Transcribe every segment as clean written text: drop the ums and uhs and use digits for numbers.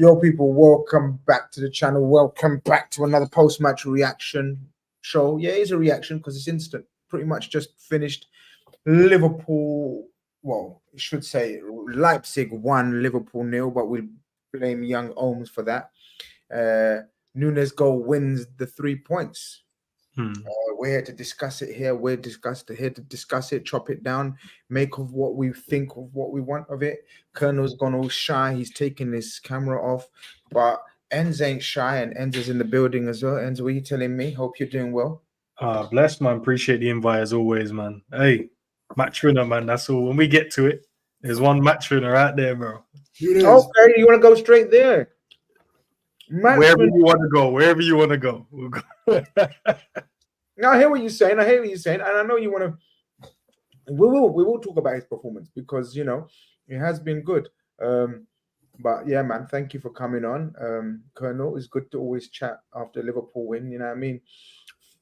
Yo, people, welcome back to the channel. Welcome back to another post-match reaction show. Yeah, it's a reaction because it's instant. Pretty much just finished. Liverpool, well, I should say Leipzig won, Liverpool 0, but we'll blame young Ohms for that. Nunes goal wins the 3 points. We're here to discuss it here. We're here to discuss it, chop it down, make of what we think of what we want of it. Colonel's gone all shy. He's taking his camera off, but Enz ain't shy, and Enz is in the building as well. Enz, what are you telling me? Hope you're doing well. Blessed, man. Appreciate the invite as always, man. Hey, match winner, man. That's all. When we get to it, there's one match winner out there, bro. Okay, you want to go straight there? Wherever you want to go, wherever you want to go. We'll go. Now, I hear what you're saying. I hear what you're saying, and I know you want to. We will talk about his performance because you know it has been good. But yeah, man, thank you for coming on, Colonel. It's good to always chat after Liverpool win. You know what I mean?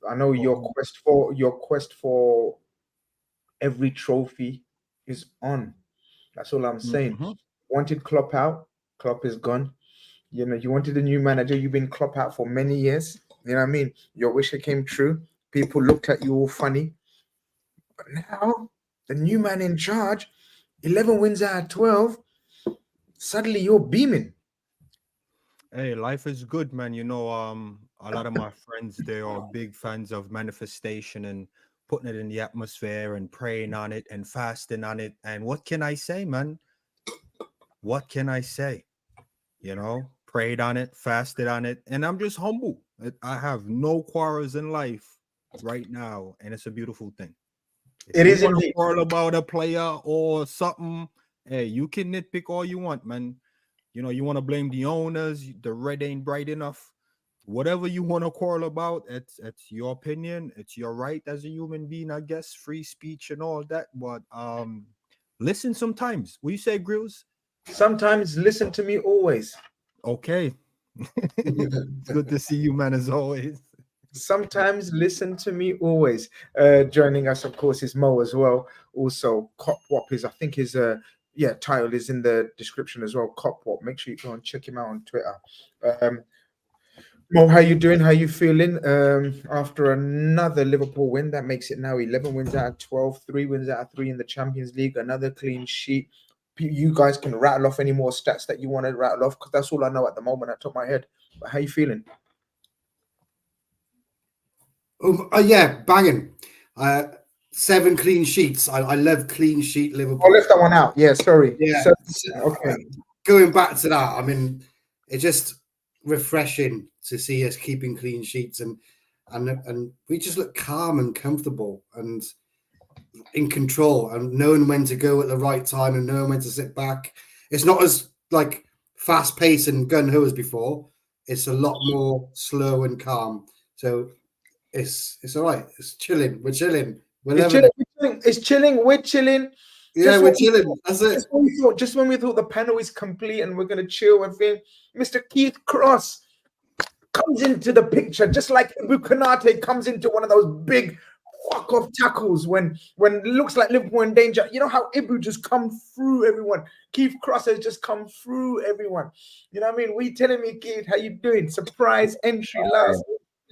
I know your quest for every trophy is on. That's all I'm saying. Wanted Klopp out. Klopp is gone. You know, you wanted a new manager. You've been Klopp out for many years. You know what I mean? Your wish came true. People looked at you all funny. But now, the new man in charge, 11 wins out of 12, suddenly you're beaming. Hey, life is good, man. You know, a lot of my friends, they are big fans of manifestation and putting it in the atmosphere and praying on it and fasting on it. And what can I say, man? What can I say? You know, prayed on it, fasted on it, and I'm just humble. I have no quarrels in life right now, and it's a beautiful thing. It is indeed. Quarrel about a player or something. Hey, you can nitpick all you want, man. You know, you want to blame the owners, the red ain't bright enough. Whatever you want to quarrel about, it's your opinion. It's your right as a human being, I guess. Free speech and all that. But listen sometimes. What you say, Grizz? Sometimes listen to me always. Okay. It's good to see you, man, as always. Sometimes listen to me always. Joining us, of course, is Mo as well. Also, Copwop is, I think his title is in the description as well. Copwop. Make sure you go and check him out on Twitter. Mo, how you doing? How you feeling? After another Liverpool win, that makes it now 11 wins out of 12, 3 wins out of 3 in the Champions League, another clean sheet. You guys can rattle off any more stats that you want to rattle off because that's all I know at the moment at the top of my head. But how you feeling? Yeah, banging. 7 clean sheets. I love clean sheet Liverpool. I left that one out. Yeah, sorry. Yeah. Okay. Going back to that, I mean, it's just refreshing to see us keeping clean sheets and we just look calm and comfortable and in control and knowing when to go at the right time and knowing when to sit back. It's not as like fast paced and gun ho as before. It's a lot more slow and calm. So it's all right. It's chilling. We're chilling. It's chilling. We're chilling. Yeah, we're chilling. That's it. Just when we thought the panel is complete and we're gonna chill and think, Mr. Keith Cross comes into the picture just like Khanage comes into one of those big fuck off tackles when it looks like Liverpool in danger. You know how Ibu just come through everyone. Keith Cross has just come through everyone. You know what I mean? What you telling me, Keith? How you doing? Surprise entry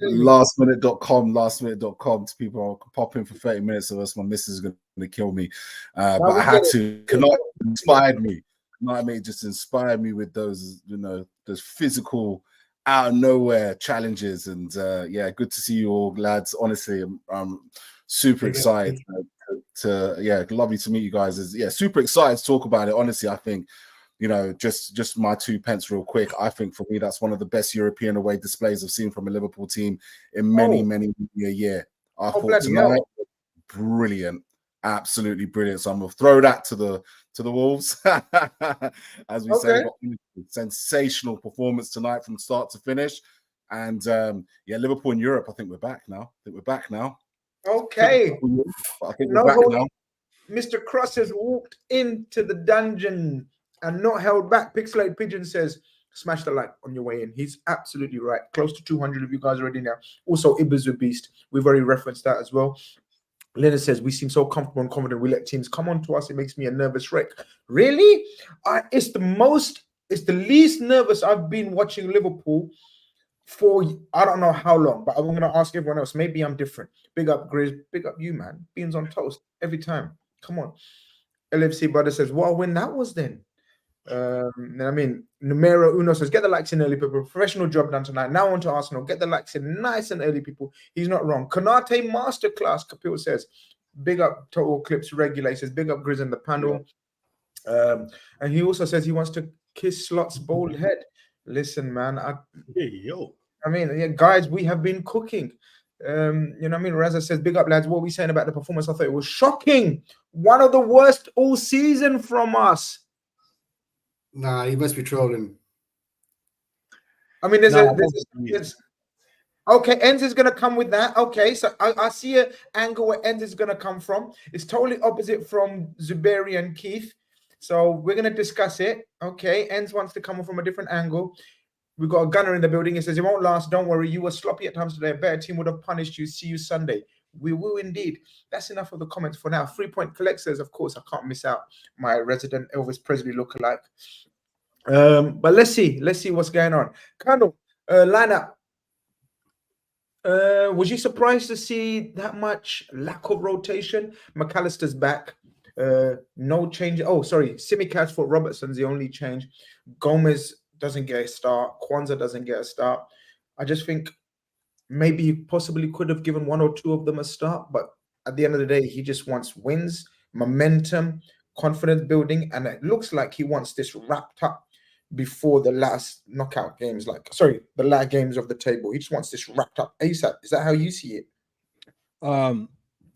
lastminute.com to people pop in for 30 minutes of us. My missus is going to kill me. But I had to. Khanage inspired me. You know what I mean? Just inspired me with those, you know, those physical out of nowhere challenges. And yeah, good to see you all, lads. Honestly, I'm super excited lovely to meet you guys. Yeah, super excited to talk about it. Honestly, I think, you know, just my 2 pence real quick. I think for me, that's one of the best European away displays I've seen from a Liverpool team in many a year. I thought tonight, brilliant, absolutely brilliant. So I'm gonna throw that to the Wolves, as we say. Sensational performance tonight from start to finish, and yeah, Liverpool in Europe. I think we're back now. Okay, I think we're back now. Mr. Cross has walked into the dungeon and not held back. Pixelated Pigeon says, smash the like on your way in. He's absolutely right. Close to 200 of you guys already now. Also, Ibazu Beast. We've already referenced that as well. Leonard says, we seem so comfortable and confident. We let teams come on to us. It makes me a nervous wreck. Really? It's the most it's the least nervous I've been watching Liverpool for I don't know how long, but I'm going to ask everyone else. Maybe I'm different. Big up Grizz, big up you, man. Beans on toast every time. Come on. LFC brother says, what a win that was then. I mean, Numero Uno says, get the likes in early, people. Professional job done tonight. Now on to Arsenal. Get the likes in nice and early, people. He's not wrong. Khanage masterclass, Kapil says. Big up Total Clips Regulators. Big up Grizz in the panel. And he also says he wants to kiss Slot's bald head. Listen, man. I mean, yeah, guys, we have been cooking. You know what I mean? Raza says, big up, lads. What are we saying about the performance? I thought it was shocking. One of the worst all season from us. Nah, you must be trolling. I mean, there's okay, Enz is going to come with that. Okay, so I see an angle where Enz is going to come from. It's totally opposite from Zuberi and Keith. So we're going to discuss it. Okay, Enz wants to come from a different angle. We've got a gunner in the building. He says, it won't last. Don't worry. You were sloppy at times today. A better team would have punished you. See you Sunday. We will indeed. That's enough of the comments for now. 3-point collectors, of course. I can't miss out my resident Elvis Presley lookalike. But let's see what's going on. Colonel, lineup. Was you surprised to see that much lack of rotation? McAllister's back. No change. Oh, sorry. Simikas for Robertson's the only change. Gomez doesn't get a start. Kwanzaa doesn't get a start. I just think maybe he possibly could have given one or two of them a start, but at the end of the day, he just wants wins, momentum, confidence building, and it looks like he wants this wrapped up before the last knockout games, the last games of the table. He just wants this wrapped up ASAP. Is that how you see it?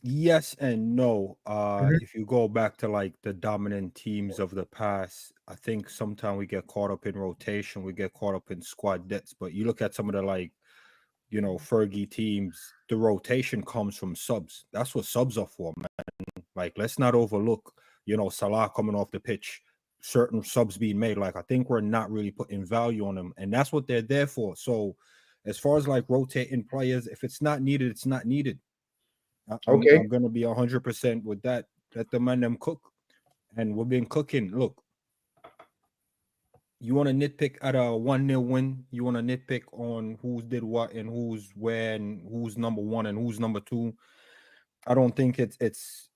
Yes and no. If you go back to like the dominant teams of the past, I think sometimes we get caught up in rotation, we get caught up in squad depths. But you look at some of the Fergie teams, the rotation comes from subs. That's what subs are for, man. Like, let's not overlook, Salah coming off the pitch, certain subs being made. Like, I think we're not really putting value on them, and that's what they're there for. So as far as like rotating players, if it's not needed, it's not needed. I'm going to be 100% with that. Let the man them cook. And we've been cooking. Look, you want to nitpick at a 1-0 win. You want to nitpick on who did what and who's where and who's number one and who's number two. I don't think it's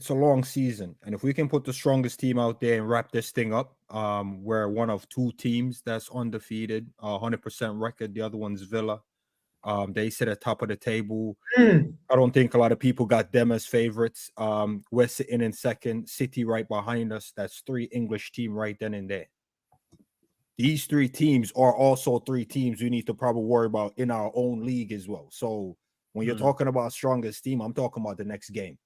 a long season. And if we can put the strongest team out there and wrap this thing up, we're one of two teams that's undefeated, 100% record. The other one's Villa. They sit at top of the table. I don't think a lot of people got them as favorites. We're sitting in second, City right behind us. That's 3 English teams right then and there. These 3 teams are also 3 teams we need to probably worry about in our own league as well. So when you're talking about strongest team, I'm talking about the next game.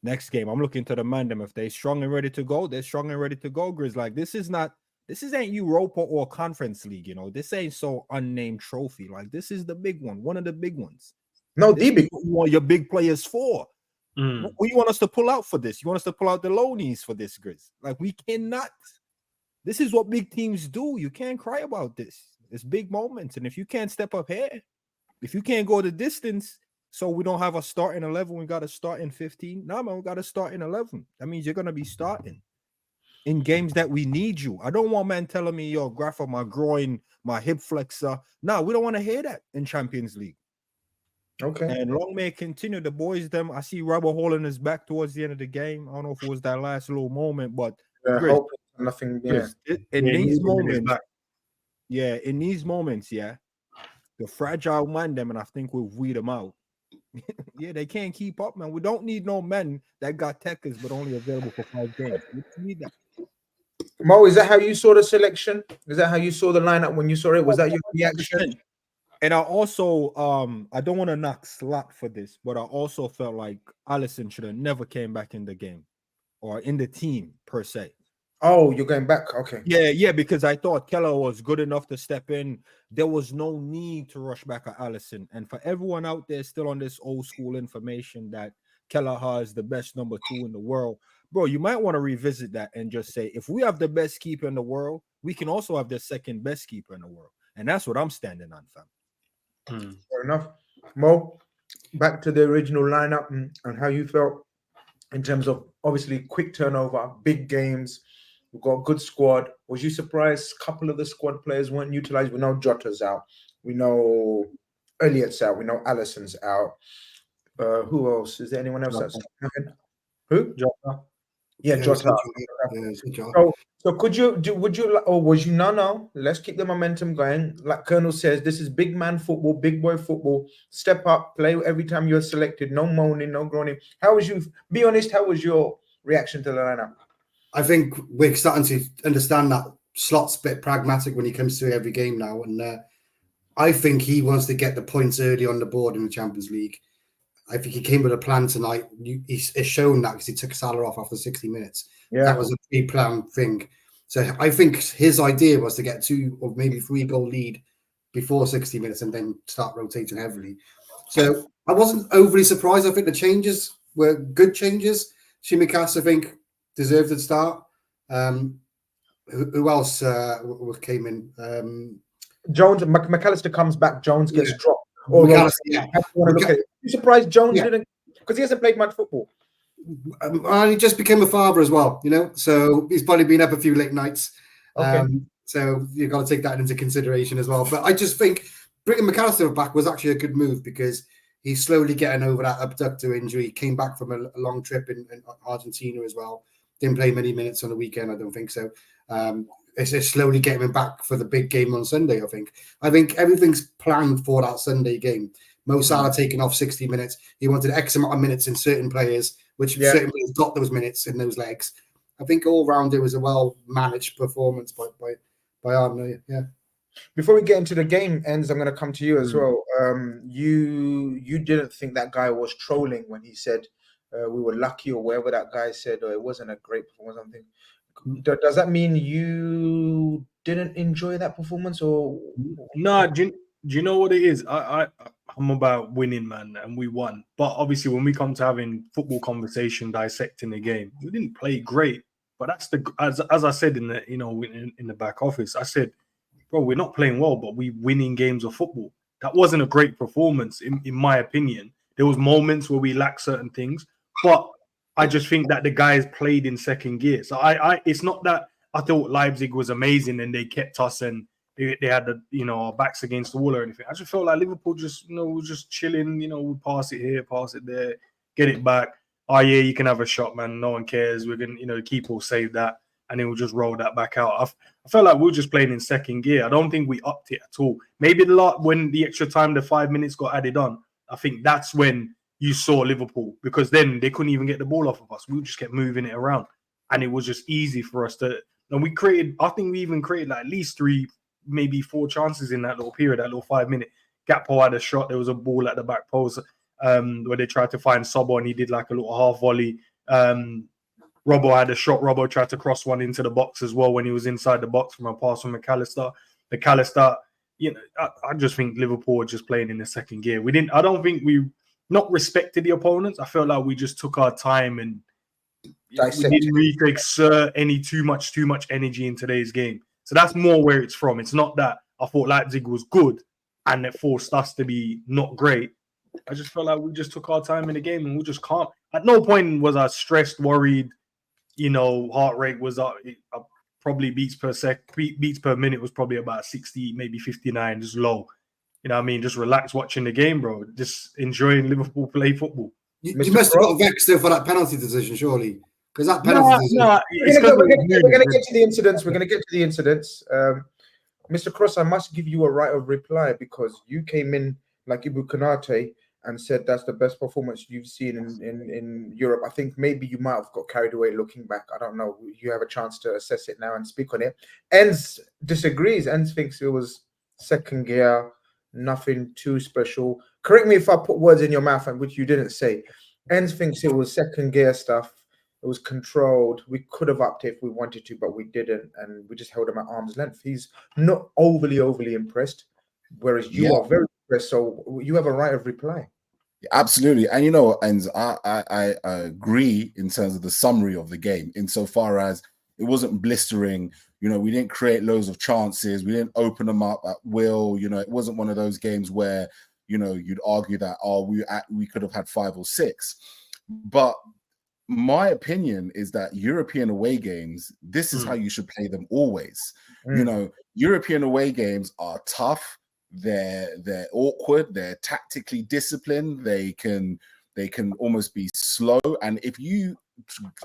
Next game, I'm looking to the Mandem. If they're strong and ready to go, they're strong and ready to go, Grizz. Like, this isn't Europa or Conference League, This ain't so unnamed trophy. Like, this is the big one of the big ones. No, the big one. You want your big players for. What you want us to pull out for this? You want us to pull out the loanies for this, Grizz? Like, we cannot. This is what big teams do. You can't cry about this. It's big moments. And if you can't step up here, if you can't go the distance, so we don't have a start in 11, we got to start in 15. No, man, we got to start in 11. That means you're going to be starting in games that we need you. I don't want man telling me, yo, graph of my groin, my hip flexor. No, we don't want to hear that in Champions League. Okay. And long may it continue. The boys, them, I see Robert holding his back towards the end of the game. I don't know if it was that last little moment, but Grizz, nothing. Yeah. In these moments, the fragile man them, and I think we'll weed them out. Yeah, they can't keep up, man. We don't need no men that got techers but only available for 5 games. We need that. Mo, is that how you saw the selection? Is that how you saw the lineup when you saw it? Was that your reaction? And I also, I don't want to knock Slot for this, but I also felt like Alisson should have never came back in the game or in the team per se. Oh, you're going back? Okay. Yeah, because I thought Keller was good enough to step in. There was no need to rush back at Alisson. And for everyone out there still on this old school information that Kelleher is the best number 2 in the world, bro, you might want to revisit that and just say, if we have the best keeper in the world, we can also have the second best keeper in the world. And that's what I'm standing on, fam. Fair enough. Mo, back to the original lineup and how you felt in terms of obviously quick turnover, big games. We've got a good squad. Was you surprised a couple of the squad players weren't utilized? We know Jota's out. We know Elliott's out. We know Allison's out. Who else? Is there anyone else that's who? Jota. Yeah, Jota. So would you, or was you, no, let's keep the momentum going. Like Colonel says, this is big man football, big boy football. Step up, play every time you're selected. No moaning, no groaning. How was you, be honest, how was your reaction to the lineup? I think we're starting to understand that Slot's a bit pragmatic when he comes to every game now. And I think he wants to get the points early on the board in the Champions League. I think he came with a plan tonight. He's shown that because he took Salah off after 60 minutes. Yeah. That was a pre-planned thing. So I think his idea was to get 2 or maybe 3 goal lead before 60 minutes and then start rotating heavily. So I wasn't overly surprised. I think the changes were good changes. Simikas, I think, deserved to start. Who else came in? Jones, McAllister comes back. Jones gets dropped. Or You surprised Jones didn't, because he hasn't played much football. He just became a father as well, so he's probably been up a few late nights. Okay. So you've got to take that into consideration as well. But I just think bringing McAllister back was actually a good move because he's slowly getting over that abductor injury. He came back from a long trip in Argentina as well. Didn't play many minutes on the weekend, I don't think so. It's just slowly getting him back for the big game on Sunday, I think. I think everything's planned for that Sunday game. Mo Salah taking off 60 minutes. He wanted X amount of minutes in certain players, which certain players got those minutes in those legs. I think all round it was a well-managed performance by Arne, yeah. Before we get into the game ends, I'm going to come to you as well. You didn't think that guy was trolling when he said we were lucky or whatever that guy said, or it wasn't a great performance or something. Does that mean you didn't enjoy that performance, or no? Do you know what it is? I'm about winning, man, and we won. But obviously, when we come to having football conversation, dissecting the game, we didn't play great. But that's as I said in the in the back office, I said, bro, we're not playing well, but we're winning games of football. That wasn't a great performance, in my opinion. There was moments where we lacked certain things, but I just think that the guys played in second gear. So it's not that I thought Leipzig was amazing and they kept us and they had our backs against the wall or anything. I just felt like Liverpool just was just chilling. We pass it here, pass it there, get it back. Oh yeah, you can have a shot, man. No one cares. We're gonna, the keeper will save that, and then we'll just roll that back out. I felt like we were just playing in second gear. I don't think we upped it at all. Maybe when the extra time, the 5 minutes got added on, I think that's when you saw Liverpool, because then they couldn't even get the ball off of us. We just kept moving it around, and it was just easy for us to. And I think we even created like at least 3, maybe 4 chances in that little period, that little 5 minute. Gakpo had a shot. There was a ball at the back post where they tried to find Sobo, and he did like a little half volley. Robbo had a shot. Robbo tried to cross one into the box as well when he was inside the box from a pass from McAllister. McAllister, I just think Liverpool were just playing in the second gear. I don't think we not respected the opponents. I felt like we just took our time and we didn't really exert too much energy in today's game. So that's more where it's from. It's not that I thought Leipzig was good and it forced us to be not great. I just felt like we just took our time in the game and we just can't. At no point was I stressed, worried. Heart rate was probably beats per minute was probably about 60, maybe 59, just low. Just relax watching the game, bro. Just enjoying Liverpool play football. You must have got vexed for that penalty decision, surely. Because that penalty decision. We're going to get to the incidents. We're going to get to the incidents. Mr. Cross, I must give you a right of reply because you came in like Ibu Konate and said that's the best performance you've seen in Europe. I think maybe you might have got carried away looking back. I don't know. You have a chance to assess it now and speak on it. Enz disagrees. Enz thinks it was second gear, nothing too special. Correct me if I put words in your mouth, and which you didn't say. Enz thinks it was second gear stuff. It was controlled. We could have upped it if we wanted to, but we didn't, and we just held him at arm's length. He's not overly impressed, whereas you are very impressed. So you have a right of reply. Absolutely, and and I agree in terms of the summary of the game, insofar as it wasn't blistering. We didn't create loads of chances. We didn't open them up at will. It wasn't one of those games where you'd argue that we could have had 5 or 6, but my opinion is that European away games, this is how you should play them always. You know, European away games are tough. They're awkward. They're tactically disciplined. They can almost be slow. And if you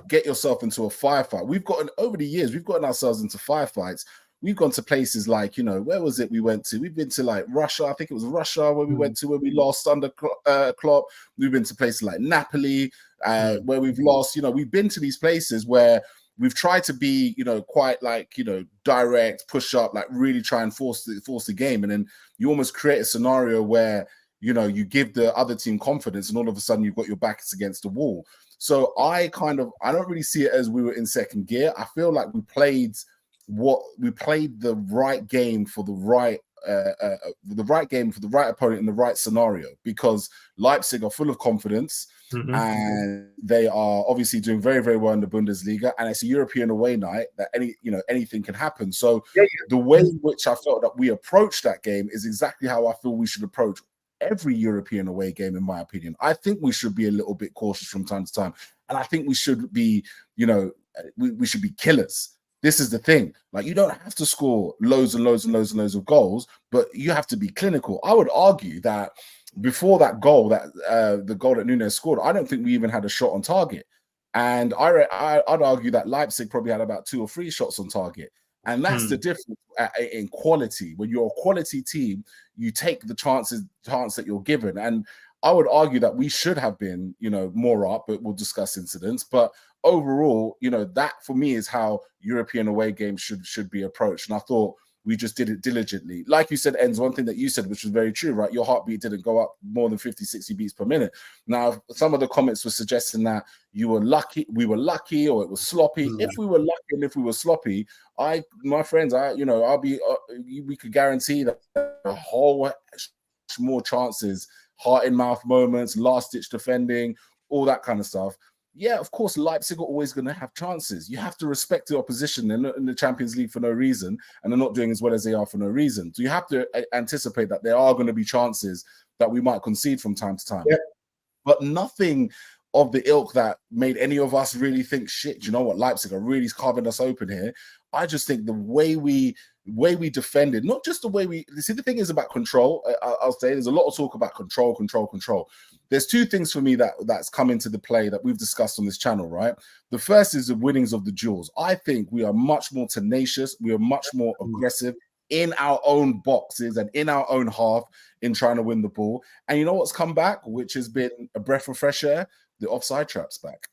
get yourself into a firefight, over the years, we've gotten ourselves into firefights. We've gone to places like, you know, where was it we went to? We've been to like Russia. I think it was Russia where we went to, where we lost under Klopp. We've been to places like Napoli, where we've lost. You know, we've been to these places where we've tried to be, you know, quite like, you know, direct, push up, like really try and force the game. And then you almost create a scenario where, you know, you give the other team confidence and all of a sudden you've got your backs against the wall. So I don't really see it as we were in second gear. I feel like we played the right game for the right opponent in the right scenario, because Leipzig are full of confidence and they are obviously doing very, very well in the Bundesliga, and it's a European away night that anything can happen. So the way in which I felt that we approached that game is exactly how I feel we should approach every European away game, in my opinion. I think we should be a little bit cautious from time to time, and I think we should be, you know, we should be killers. This is the thing. Like, you don't have to score loads and loads and loads and loads of goals, but you have to be clinical. I would argue that before that goal, the goal that Nunes scored, I don't think we even had a shot on target. And I'd argue that Leipzig probably had about 2 or 3 shots on target. And that's the difference in quality. When you're a quality team, you take the chance that you're given. And I would argue that we should have been, you know, more up, but we'll discuss incidents. But overall, you know, that for me is how European away games should be approached. And I thought we just did it diligently. Like you said, Enz, one thing that you said, which was very true, right? Your heartbeat didn't go up more than 50, 60 beats per minute. Now, some of the comments were suggesting that we were lucky, or it was sloppy. If we were lucky and if we were sloppy, my friends, we could guarantee that a whole more chances, heart in mouth moments, last ditch defending, all that kind of stuff. Yeah, of course, Leipzig are always going to have chances. You have to respect the opposition. They're not in the Champions League for no reason, and they're not doing as well as they are for no reason. So you have to anticipate that there are going to be chances that we might concede from time to time. Yeah. But nothing of the ilk that made any of us really think, shit, you know what, Leipzig are really carving us open here. I just think the way we defended, not just the way the thing is about control. I'll say there's a lot of talk about control. There's 2 things for me that's come into the play that we've discussed on this channel, right? The first is the winnings of the duels. I think we are much more tenacious. We are much more aggressive in our own boxes and in our own half in trying to win the ball. And you know what's come back, which has been a breath of fresh air? The offside trap's back.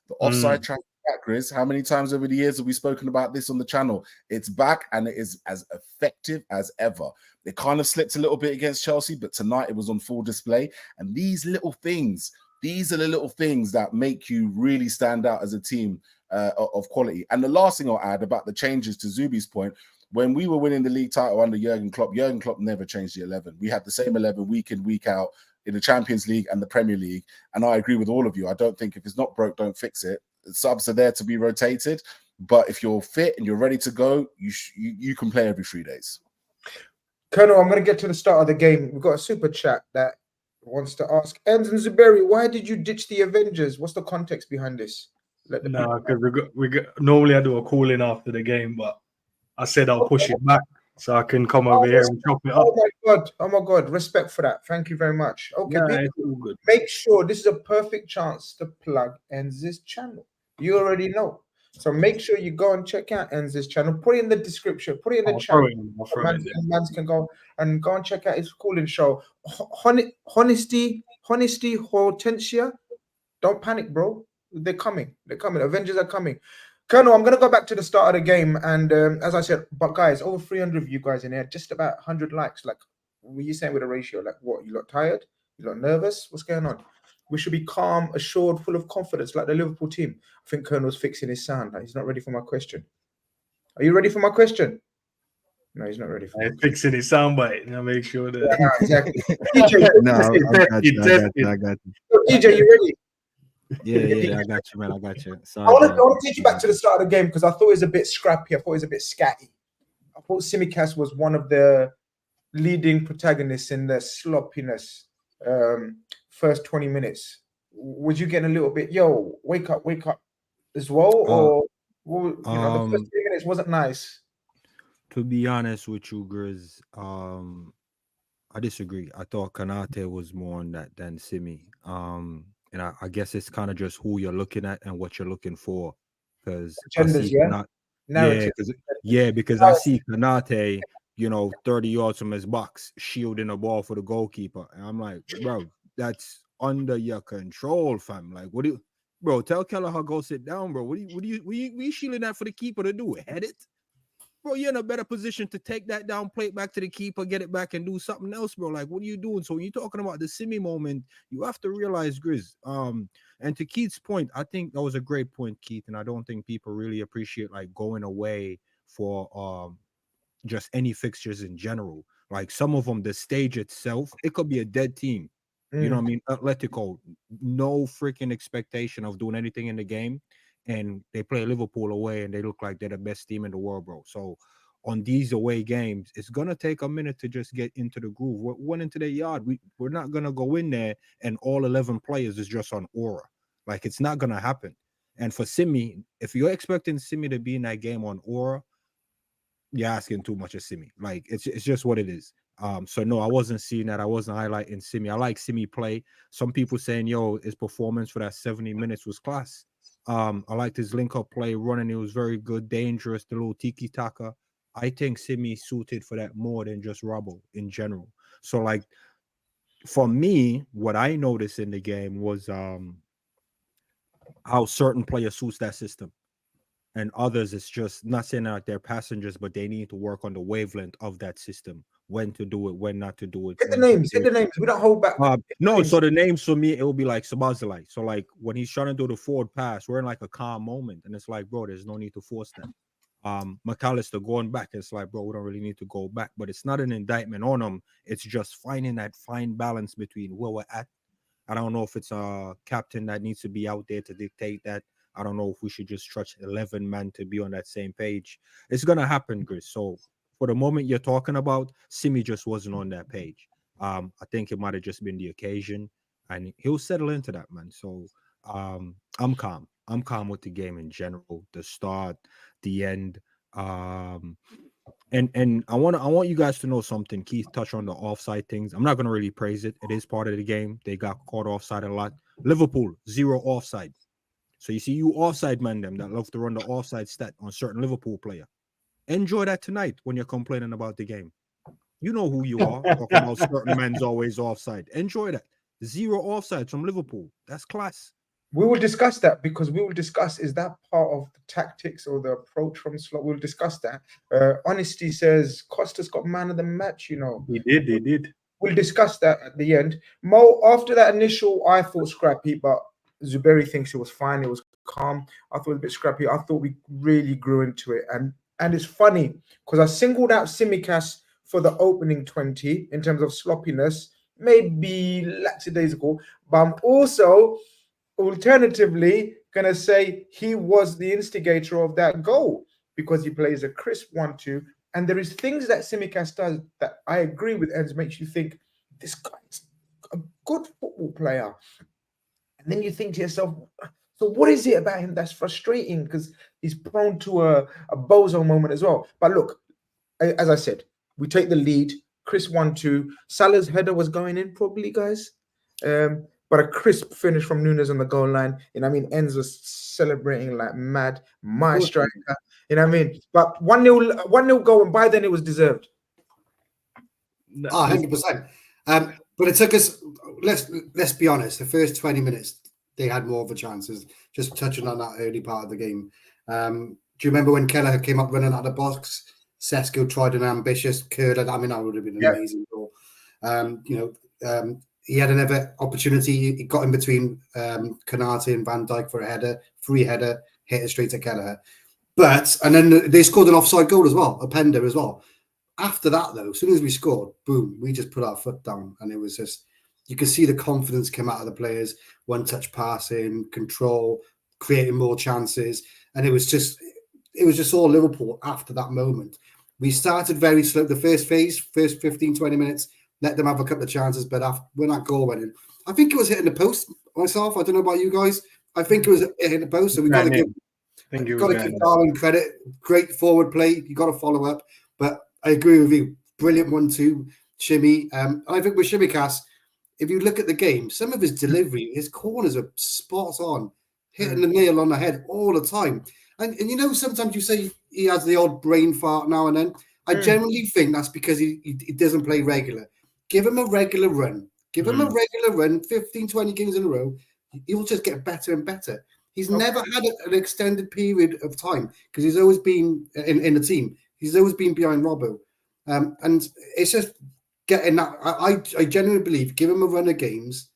The offside trap back, Grizz. How many times over the years have we spoken about this on the channel? It's back and it is as effective as ever. It kind of slipped a little bit against Chelsea, but tonight it was on full display. And these are the little things that make you really stand out as a team of quality. And the last thing I'll add about the changes, to Zubi's point, when we were winning the league title under Jurgen Klopp never changed the 11. We had the same 11 week in, week out in the Champions League and the Premier League. And I agree with all of you. I don't think if it's not broke, don't fix it. Subs are there to be rotated. But if you're fit and you're ready to go, you can play every 3 days. Colonel, I'm going to get to the start of the game. We've got a super chat that wants to ask, Enz and Zuberi, why did you ditch the Avengers? What's the context behind this? No, because normally I do a call in after the game, but I said I'll push it back so I can come over here and chop it up. Oh my God! Respect for that. Thank you very much. Okay, it's all good. Make sure this is a perfect chance to plug Enz's channel. You already know. So make sure you go and check out Enz's channel. Put it in the description. Put it in the chat. Mans can go and check out his calling show. Honesty, Hortensia. Don't panic, bro. They're coming. Avengers are coming. Colonel, I'm going to go back to the start of the game. And as I said, but guys, over 300 of you guys in here, just about 100 likes. Like, what are you saying with a ratio? Like, what? You lot tired? You lot nervous? What's going on? We should be calm, assured, full of confidence, like the Liverpool team. I think Colonel's fixing his sound. He's not ready for my question. Are you ready for my question? No, he's not ready for it. Fixing his soundbite. Now make sure that... Yeah, exactly. DJ, I got you. DJ, you ready? Yeah, I got you, man. I got you. Sorry, I want to take you back to the start of the game because I thought it was a bit scrappy. I thought it was a bit scatty. I thought Simikas was one of the leading protagonists in the sloppiness first 20 minutes. was you getting a little bit, yo, wake up as well? Or, well, you know, the first 3 minutes wasn't nice. To be honest with you, Grizz, I disagree. I thought Khanage was more on that than Simi. And I guess it's kind of just who you're looking at and what you're looking for. Because I Genders, see yeah? Narrative. because I see Khanage, you know, 30 yards from his box, shielding a ball for the goalkeeper. And I'm like, bro, that's under your control, fam. Like, what do you, bro? Tell Kelleher go sit down, bro. What you shielding that for the keeper to do? Head it? Bro, you're in a better position to take that down, play it back to the keeper, get it back, and do something else, bro. Like, what are you doing? So when you're talking about the Simi moment, you have to realize, Grizz. And to Keith's point, I think that was a great point, Keith, and I don't think people really appreciate like going away for just any fixtures in general. Like some of them, the stage itself, it could be a dead team. You know what I mean? Atletico, no freaking expectation of doing anything in the game. And they play Liverpool away and they look like they're the best team in the world, bro. So on these away games, it's going to take a minute to just get into the groove. We went into their yard. We're not going to go in there and all 11 players is just on aura. Like, it's not going to happen. And for Simi, if you're expecting Simi to be in that game on aura, you're asking too much of Simi. Like, it's just what it is. So no, I wasn't seeing that. I wasn't highlighting Simi. I like Simi play. Some people saying, yo, his performance for that 70 minutes was class. I liked his link-up play, running. It was very good, dangerous, the little tiki-taka. I think Simi suited for that more than just Robbo in general. So, like, for me, what I noticed in the game was how certain players suits that system. And others, it's just not saying that they're passengers, but they need to work on the wavelength of that system. When to do it, when not to do it. Hit the names. We don't hold back. No, so the names for me, it will be like Sabazalai. So like when he's trying to do the forward pass, we're in like a calm moment. And it's like, bro, there's no need to force that. McAllister going back, it's like, bro, we don't really need to go back. But it's not an indictment on him. It's just finding that fine balance between where we're at. I don't know if it's a captain that needs to be out there to dictate that. I don't know if we should just trust 11 men to be on that same page. It's going to happen, Grizz. So for the moment you're talking about, Simi just wasn't on that page. I think it might have just been the occasion, and he'll settle into that, man. So I'm calm. I'm calm with the game in general, the start, the end. And I want you guys to know something. Keith touched on the offside things. I'm not going to really praise it. It is part of the game. They got caught offside a lot. Liverpool, 0 offside. So you see, you offside man them that love to run the offside stat on certain Liverpool player. Enjoy that tonight when you're complaining about the game. You know who you are. Talking about certain men's always offside. Enjoy that. 0 offside from Liverpool. That's class. We will discuss that because we will discuss, is that part of the tactics or the approach from Slot? We'll discuss that. Honesty says Costa's got man of the match, you know. He did. We'll discuss that at the end. Mo, after that initial, I thought scrappy, but Zuberi thinks it was fine. It was calm. I thought it was a bit scrappy. I thought we really grew into it. And it's funny because I singled out Simikas for the opening 20 in terms of sloppiness, maybe lackadaisical, but I'm also alternatively going to say he was the instigator of that goal because he plays a crisp 1-2. And there is things that Simikas does that I agree with, and makes you think, this guy's a good football player. And then you think to yourself, so what is it about him that's frustrating? Because he's prone to a bozo moment as well. But look, as I said, we take the lead. Chris 1-2. Salah's header was going in probably, guys. But a crisp finish from Nunes on the goal line. You know what I mean? Enz was celebrating like mad. My striker. You know what I mean? But 1-0 goal, and by then it was deserved. 100%. But it took us, let's be honest, the first 20 minutes, they had more of a chances. Just touching on that early part of the game. Do you remember when Kelleher came up running out of the box? Sesko tried an ambitious curler. I mean, that would have been an amazing goal. He had another opportunity. He got in between Khanage and Van Dijk for a header, free header, hit it straight to Kelleher. And then they scored an offside goal as well, a pender as well. After that, though, as soon as we scored, boom, we just put our foot down. And it was just, you could see the confidence come out of the players, one-touch passing, control, creating more chances. And it was just all Liverpool after that moment. We started very slow. The first phase, first 15, 20 minutes, let them have a couple of chances. But after, when that goal went in, I think it was hitting the post myself. I don't know about you guys. I think it was hitting the post. So we got to give. Got to give Darwin credit. Great forward play. You got to follow up. But I agree with you. Brilliant 1-2 shimmy. I think with Simikas, if you look at the game, some of his delivery, his corners are spot on, hitting the nail on the head all the time. And you know, sometimes you say he has the odd brain fart now and then. I generally think that's because he doesn't play regular. Give him a regular run. Give him a regular run, 15, 20 games in a row. He will just get better and better. He's never had an extended period of time because he's always been in the team. He's always been behind Robbo. And it's just getting that. I genuinely believe, give him a run of games,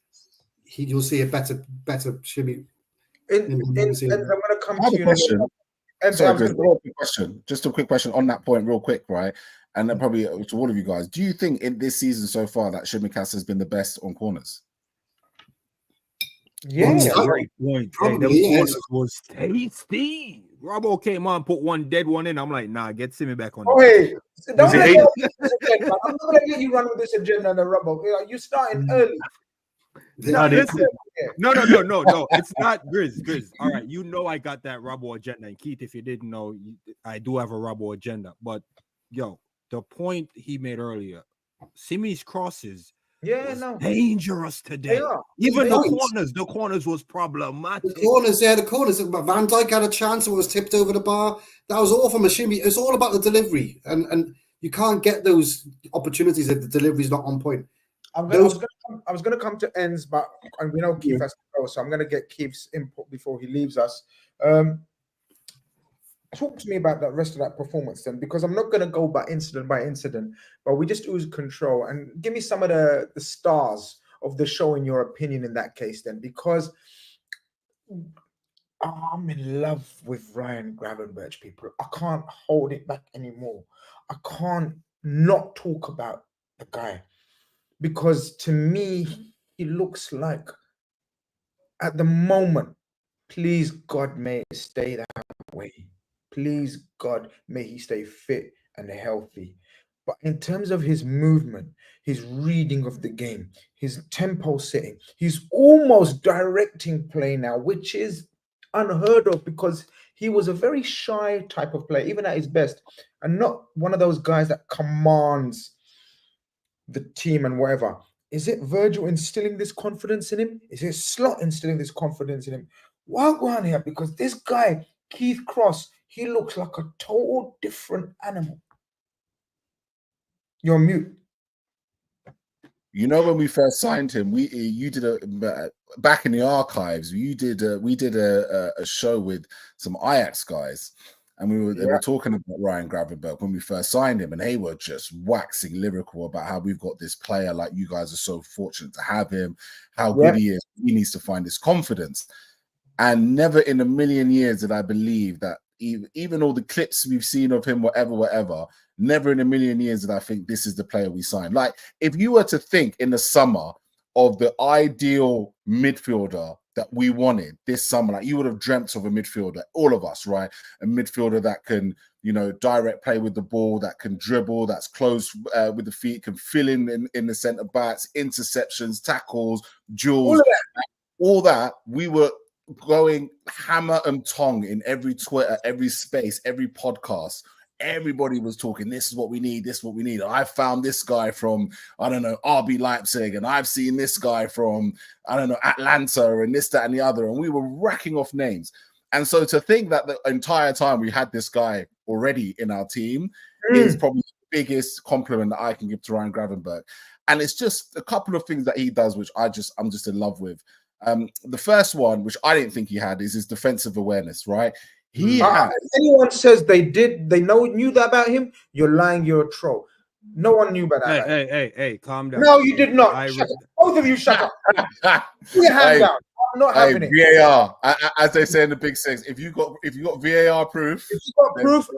you'll see a better shimmy. And I'm going to come to you. Question. Sorry, just a quick question on that point, real quick, right? And then probably to all of you guys, do you think in this season so far that Simikas has been the best on corners? Yeah, great point. Hey, them corners was tasty. Robbo came on, put one dead one in. I'm like, nah, get Simi back on. Oh, hey, so don't let you I'm not going to let you run with this agenda on the Robbo. You're starting early. No, listen. No. It's not Grizz. All right, you know I got that Robbo agenda. And Keith, if you didn't know, I do have a Robbo agenda. But, yo, the point he made earlier, Simi's crosses, dangerous today. Even the corners was problematic. The corners. Van Dijk had a chance and was tipped over the bar. That was all from a shimmy. It's all about the delivery, and you can't get those opportunities if the delivery's not on point. I was going to come to ends, but we know Keith has to go, so I'm going to get Keith's input before he leaves us. Talk to me about the rest of that performance then, because I'm not going to go by incident, but we just lose control. And give me some of the stars of the show in your opinion in that case then, because I'm in love with Ryan Gravenberch, people. I can't hold it back anymore. I can't not talk about the guy, because to me, he looks like, at the moment, please God, may it stay that way. Please God, may he stay fit and healthy. But in terms of his movement, his reading of the game, his tempo setting, he's almost directing play now, which is unheard of because he was a very shy type of player, even at his best, and not one of those guys that commands the team and whatever. Is it Virgil instilling this confidence in him? Is it Slot instilling this confidence in him? Why go on here? Because this guy, Keith Cross, he looks like a total different animal. You're mute. You know, when we first signed him, you did back in the archives. We did a show with some Ajax guys, and they were talking about Ryan Gravenberch when we first signed him, and they were just waxing lyrical about how we've got this player, like you guys are so fortunate to have him, how good he is. He needs to find his confidence. And never in a million years did I believe that even all the clips we've seen of him, whatever, never in a million years did I think this is the player we signed. Like, if you were to think in the summer of the ideal midfielder that we wanted this summer, like you would have dreamt of a midfielder, all of us, right? A midfielder that can, direct play with the ball, that can dribble, that's close with the feet, can fill in the centre backs, interceptions, tackles, duels, all that. We were going hammer and tongue in every Twitter, every space, every podcast. Everybody was talking, this is what we need, this is what we need. I found this guy from, I don't know, RB Leipzig, and I've seen this guy from, I don't know, Atlanta, and this, that, and the other. And we were racking off names. And so to think that the entire time we had this guy already in our team is probably the biggest compliment that I can give to Ryan Gravenberch. And it's just a couple of things that he does, which I'm just in love with. The first one, which I didn't think he had, is his defensive awareness, right? He has. If anyone says they knew that about him, you're lying, you're a troll. No one knew about that. Hey, calm down. No, you did not. Both of you shut up. Put your hand down. I'm not having it. VAR, as they say in the Big Six, if you got VAR proof. If you got proof,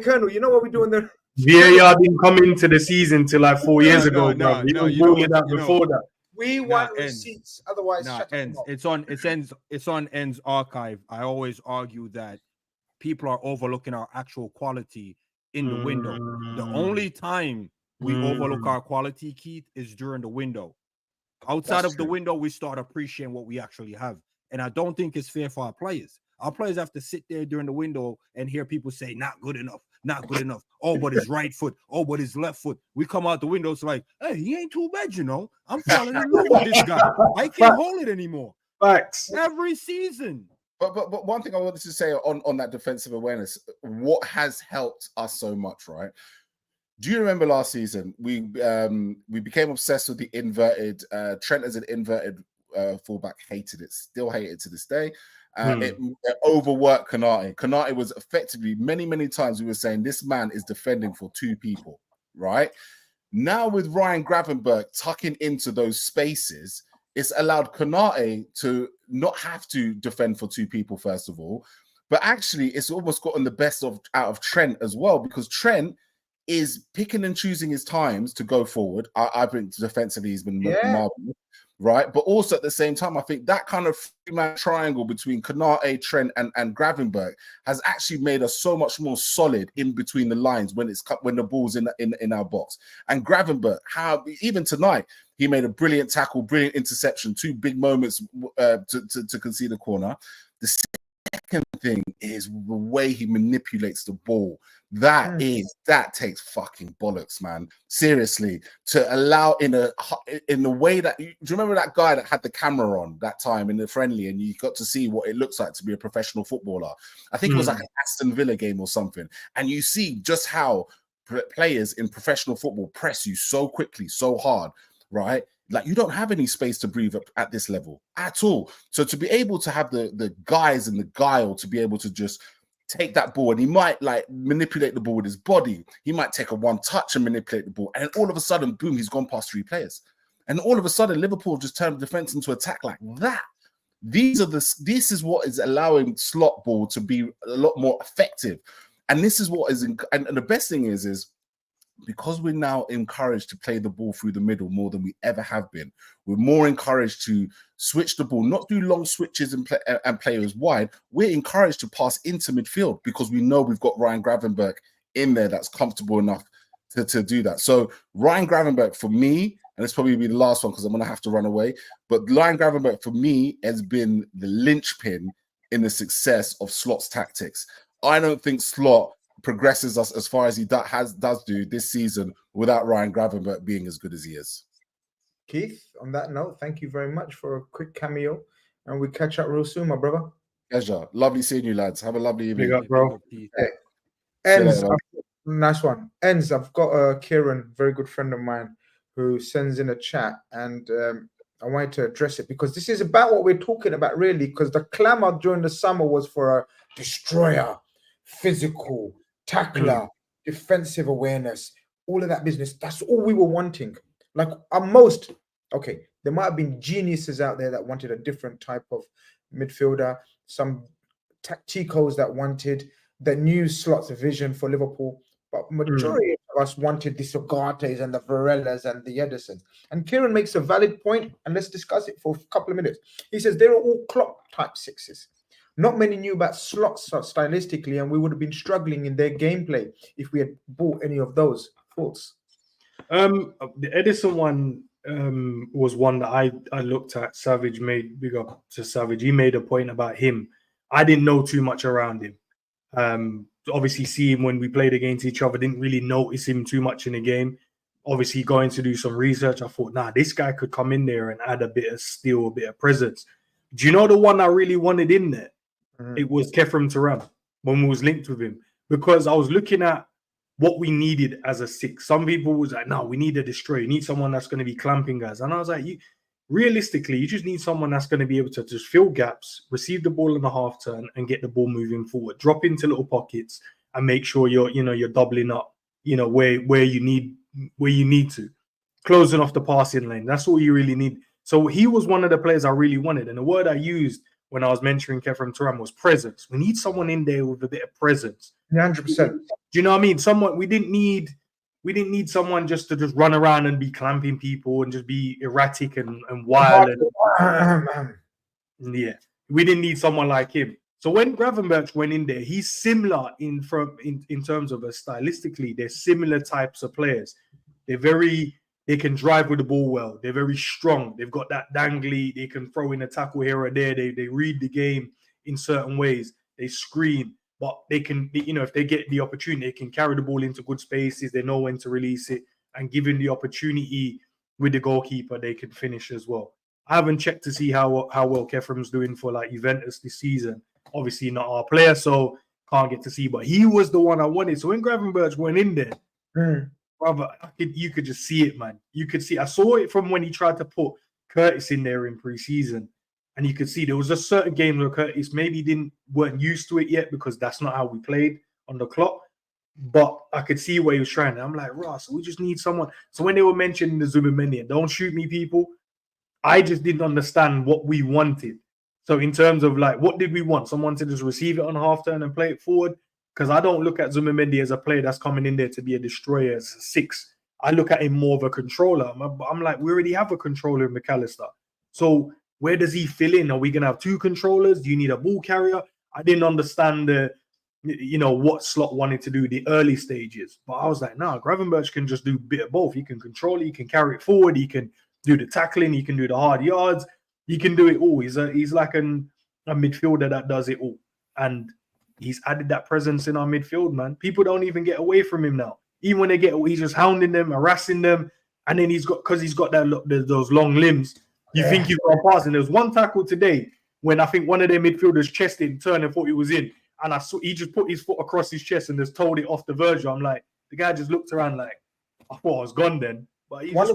Colonel, you know what we're doing there? VAR didn't come into the season till like 4 years ago. No, you know that before that. We want receipts, otherwise ends. It's on Ends archive. I always argue that people are overlooking our actual quality in the window. The only time we overlook our quality, Keith, is during the window. Outside That's of the true. window, we start appreciating what we actually have. And I don't think it's fair for our players. Our players have to sit there during the window and hear people say, not good enough, not good enough. Oh, but his right foot. Oh, but his left foot. We come out the window, it's like, hey, he ain't too bad, you know. I'm falling in love with this guy. I can't hold it anymore. Facts. Every season. But one thing I wanted to say on that defensive awareness, what has helped us so much, right? Do you remember last season we became obsessed with the inverted Trent as an inverted fullback, hated it, still hate it to this day. It overworked Khanage. Khanage was effectively many times we were saying this man is defending for two people, right? Now with Ryan Gravenberch tucking into those spaces, it's allowed Khanage to not have to defend for two people, first of all, but actually it's almost gotten the best out of Trent as well, because Trent is picking and choosing his times to go forward. I think defensively he's been marvelous, right? But also at the same time, I think that kind of three-man triangle between Khanage, Trent, and Gravenberch has actually made us so much more solid in between the lines when the ball's in our box. And Gravenberch, how even tonight he made a brilliant tackle, brilliant interception, two big moments to concede a corner. The second thing is the way he manipulates the ball. That takes fucking bollocks, man. Seriously, to allow in the way that do you remember that guy that had the camera on that time in the friendly, and you got to see what it looks like to be a professional footballer? I think it was like an Aston Villa game or something, and you see just how players in professional football press you so quickly, so hard, right? Like you don't have any space to breathe up at this level at all. So to be able to have the guys and the guile to be able to just take that ball, and he might like manipulate the ball with his body. He might take a one touch and manipulate the ball, and all of a sudden, boom, he's gone past three players. And all of a sudden, Liverpool just turned the defense into attack like that. This is what is allowing slot ball to be a lot more effective. And this is what is, and the best thing is because we're now encouraged to play the ball through the middle more than we ever have been, we're more encouraged to switch the ball, not do long switches and play as wide. We're encouraged to pass into midfield because we know we've got Ryan Gravenberch in there that's comfortable enough to do that. So Ryan Gravenberch for me, and it's probably be the last one because I'm going to have to run away, but Ryan Gravenberch for me has been the linchpin in the success of Slot's tactics. I don't think Slot progresses us as far as he does do this season without Ryan Gravenberch being as good as he is. Keith, on that note, thank you very much for a quick cameo, and we catch up real soon, my brother. Pleasure. Lovely seeing you, lads. Have a lovely evening. Big up, bro. Hey. Ends, nice one. Ends, I've got Kieran, very good friend of mine, who sends in a chat, and I wanted to address it because this is about what we're talking about, really, because the clamor during the summer was for a destroyer, physical, tackler, defensive awareness, all of that business. That's all we were wanting. Like there might have been geniuses out there that wanted a different type of midfielder, some tacticos that wanted the new Slot's vision for Liverpool, but majority of us wanted the Sogates and the Varellas and the Edersons. And Kieran makes a valid point, and let's discuss it for a couple of minutes. He says they are all Klopp type sixes. Not many knew about Slot stylistically, and we would have been struggling in their gameplay if we had bought any of those. Thoughts? The Edison one was one that I looked at. Savage made, big up to Savage. He made a point about him. I didn't know too much around him. Obviously, see him when we played against each other. Didn't really notice him too much in the game. Obviously, going to do some research, I thought, nah, this guy could come in there and add a bit of steel, a bit of presence. Do you know the one I really wanted in there? It was Kefram Turam when we was linked with him, because I was looking at what we needed as a six. Some people was like, no, we need a destroyer. You need someone that's going to be clamping guys. And I was like, realistically, you just need someone that's going to be able to just fill gaps, receive the ball in the half turn and get the ball moving forward, drop into little pockets and make sure you're doubling up, where you need to, closing off the passing lane. That's all you really need. So he was one of the players I really wanted. And the word I used when I was mentoring Kefram Turam was presence. We need someone in there with a bit of presence. 100%. Do you know what I mean? Someone we didn't need someone just to just run around and be clamping people and just be erratic and wild. Yeah, we didn't need someone like him. So when Gravenberch went in there, he's similar in terms of stylistically, they're similar types of players. They can drive with the ball well. They're very strong. They've got that dangly. They can throw in a tackle here or there. They read the game in certain ways. They screen, but they can, if they get the opportunity, they can carry the ball into good spaces. They know when to release it, and given the opportunity with the goalkeeper, they can finish as well. I haven't checked to see how well Kefrem's doing for like Juventus this season. Obviously not our player, so can't get to see. But he was the one I wanted. So when Gravenberch went in there, brother, you could just see it, man. You could see. I saw it from when he tried to put Curtis in there in pre-season, and you could see there was a certain game where Curtis maybe weren't used to it yet because that's not how we played on the clock. But I could see where he was trying. I'm like, Ross, we just need someone. So when they were mentioning the Zubimendi, don't shoot me, people, I just didn't understand what we wanted. So in terms of like, what did we want? Someone to just receive it on half turn and play it forward? Because I don't look at Zubimendi as a player that's coming in there to be a destroyer as a 6. I look at him more of a controller. I'm like, we already have a controller in McAllister. So where does he fill in? Are we going to have 2 controllers? Do you need a ball carrier? I didn't understand what Slot wanted to do the early stages. But I was like, nah, Gravenberch can just do a bit of both. He can control it. He can carry it forward. He can do the tackling. He can do the hard yards. He can do it all. He's like a midfielder that does it all. And he's added that presence in our midfield, man. People don't even get away from him now. Even when they get away, he's just hounding them, harassing them. And then he's got those long limbs. You think you've got a pass. And there was one tackle today when I think one of their midfielders chested and turned and thought he was in. And I saw he just put his foot across his chest and just told it off the verge. I'm like, the guy just looked around like, I thought I was gone then. But one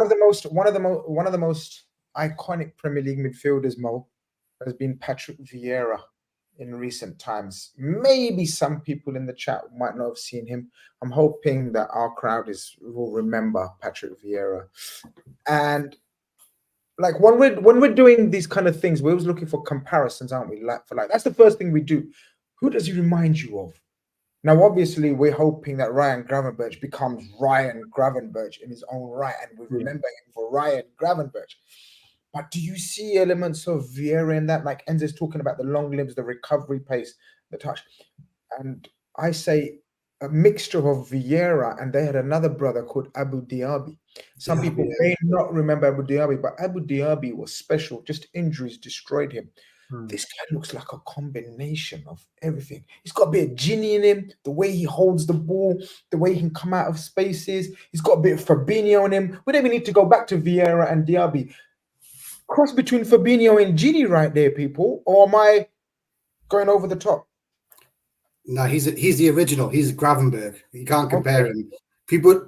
of the most iconic Premier League midfielders, Mo, has been Patrick Vieira in recent times. Maybe some people in the chat might not have seen him. I'm hoping that our crowd will remember Patrick Vieira. And like when we're doing these kind of things, we're always looking for comparisons, aren't we? Like that's the first thing we do. Who does he remind you of? Now, obviously, we're hoping that Ryan Gravenberch becomes Ryan Gravenberch in his own right, and we remember him for Ryan Gravenberch. But do you see elements of Vieira in that? Like Enzo's talking about the long limbs, the recovery pace, the touch. And I say a mixture of Vieira, and they had another brother called Abu Diaby. Some people may not remember Abu Diaby, but Abu Diaby was special. Just injuries destroyed him. This guy looks like a combination of everything. He's got a bit of Gini in him, the way he holds the ball, the way he can come out of spaces. He's got a bit of Fabinho in him. We don't even need to go back to Vieira and Diaby. Cross between Fabinho and Gini right there, people. Or am I going over the top? No, he's the original. He's Gravenberch. You can't compare him. People,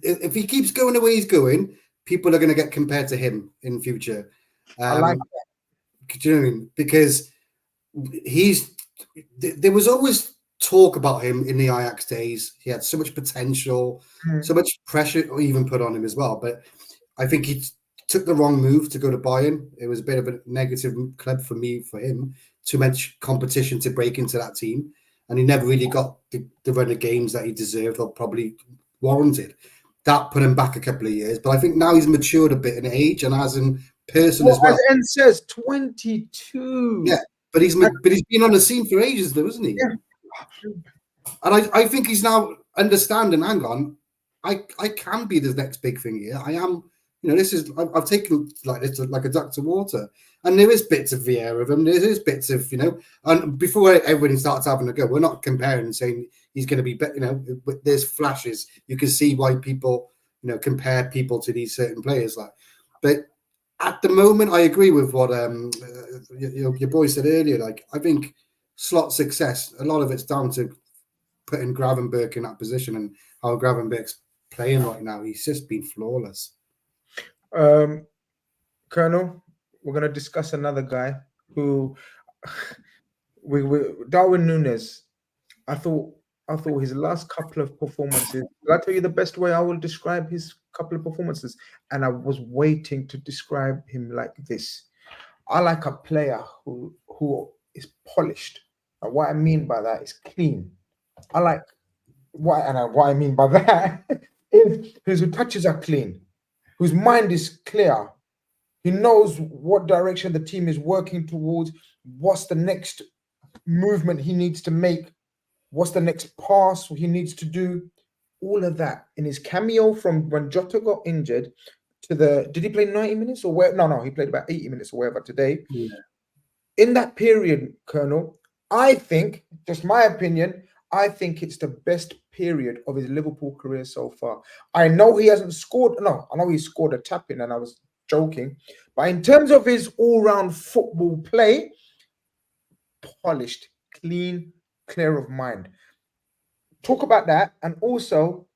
if he keeps going the way he's going, people are going to get compared to him in future. I like that. Do you know what I mean? Because there was always talk about him in the Ajax days. He had so much potential, so much pressure even put on him as well. But I think he took the wrong move to go to Bayern. It was a bit of a negative club for him. Too much competition to break into that team. And he never really got the run of games that he deserved or probably warranted. That put him back a couple of years. But I think now he's matured a bit in age and as in person as well. As N says, 22. Yeah, but he's been on the scene for ages though, isn't he? Yeah. And I think he's now understanding, hang on, I can be the next big thing here. I am, I've taken this like a duck to water. And there is bits of Vieira of him. There is bits of, and before everybody starts having a go, we're not comparing and saying he's going to be better. There's flashes. You can see why people, compare people to these certain players. But at the moment, I agree with what your boy said earlier. Like, I think Slot's success, a lot of it's down to putting Gravenberch in that position and how Gravenberch's playing right now. He's just been flawless. Colonel, we're going to discuss another guy who Darwin Nunes. I thought his last couple of performances, I'll tell you the best way I will describe his couple of performances, and I was waiting to describe him like this. I like a player who is polished. And what I mean by that is clean. I like what I mean by that is whose touches are clean, whose mind is clear. He knows what direction the team is working towards, what's the next movement he needs to make, what's the next pass he needs to do. all of that in his cameo from when Jota got injured to the, did he play 90 minutes or where? No, he played about 80 minutes or whatever today. Yeah. In that period, Colonel, I think, just my opinion, I think it's the best period of his Liverpool career so far. I know he hasn't scored. No, I know he scored a tap in, and I was joking. But in terms of his all-round football play, polished, clean, clear of mind. Talk about that. And also,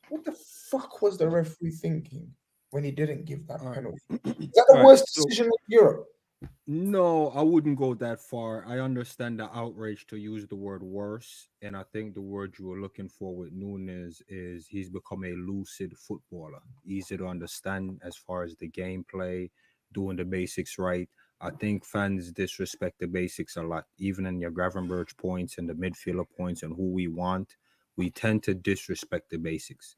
what the fuck was the referee thinking when he didn't give that penalty? Is that the worst decision in Europe? No, I wouldn't go that far. I understand the outrage to use the word worse, and I think the word you were looking for with Nunes is he's become a lucid footballer, easy to understand as far as the gameplay, doing the basics right. I think fans disrespect the basics a lot, even in your Gravenberch points and the midfielder points and who we want. We tend to disrespect the basics.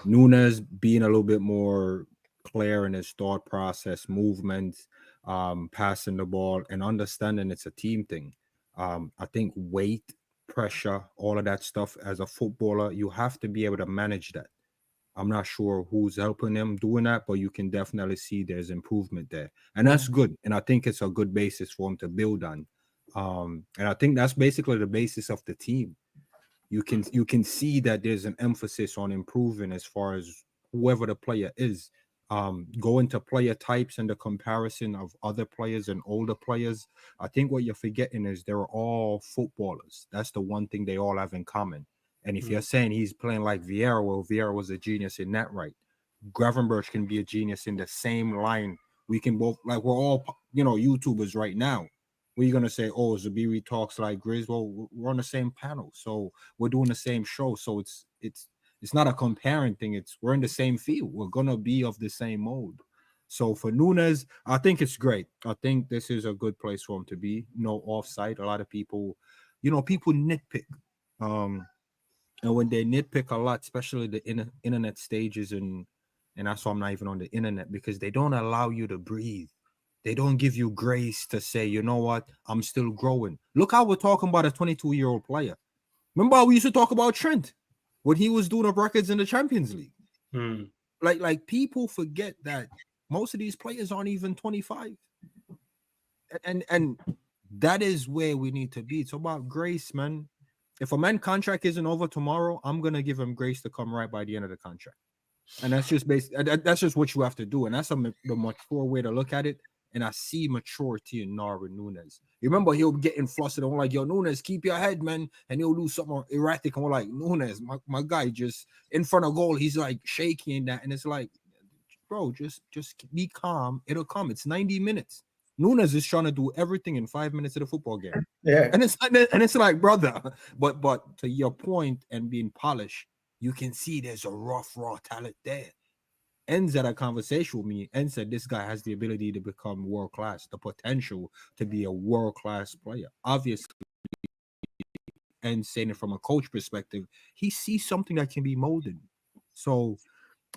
Nunes being a little bit more clear in his thought process, movements, passing the ball, and understanding it's a team thing. I think weight, pressure, all of that stuff as a footballer, you have to be able to manage that. I'm not sure who's helping him doing that, but you can definitely see there's improvement there. And that's good. And I think it's a good basis for him to build on. And I think that's basically the basis of the team. You can see that there's an emphasis on improving as far as whoever the player is. Go into player types and the comparison of other players and older players. I think what you're forgetting is they're all footballers. That's the one thing they all have in common. And if you're saying he's playing like Vieira, well, Vieira was a genius in that, right? Gravenberch can be a genius in the same line. We can both, like, we're all, YouTubers right now. What are you gonna say? Oh, Zabiri talks like Grizz. Well, we're on the same panel, so we're doing the same show. So it's not a comparing thing. We're in the same field. We're gonna be of the same mold. So for Nunes, I think it's great. I think this is a good place for him to be. No offside. A lot of people, people nitpick. And when they nitpick a lot, especially the internet stages, and that's why I'm not even on the internet, because they don't allow you to breathe. They don't give you grace to say, you know what, I'm still growing. Look how we're talking about a 22-year-old player. Remember how we used to talk about Trent when he was doing up records in the Champions League? Like people forget that most of these players aren't even 25. And that is where we need to be. It's about grace, man. If a man's contract isn't over tomorrow, I'm going to give him grace to come right by the end of the contract. And that's just that's just what you have to do. And that's the mature way to look at it. And I see maturity in Nunes. You remember he'll be getting flustered and we're like, yo, Nunes, keep your head, man. And he'll do something erratic. And we're like, Nunes, my guy, just in front of goal, he's like shaking that. And it's like, bro, just be calm. It'll come. It's 90 minutes. Nunes is trying to do everything in 5 minutes of the football game. Yeah. And it's like, brother, but to your point and being polished, you can see there's a raw talent there. Ends had a conversation with me and said this guy has the ability to become world class, the potential to be a world class player. Obviously, and saying it from a coach perspective, he sees something that can be molded. So,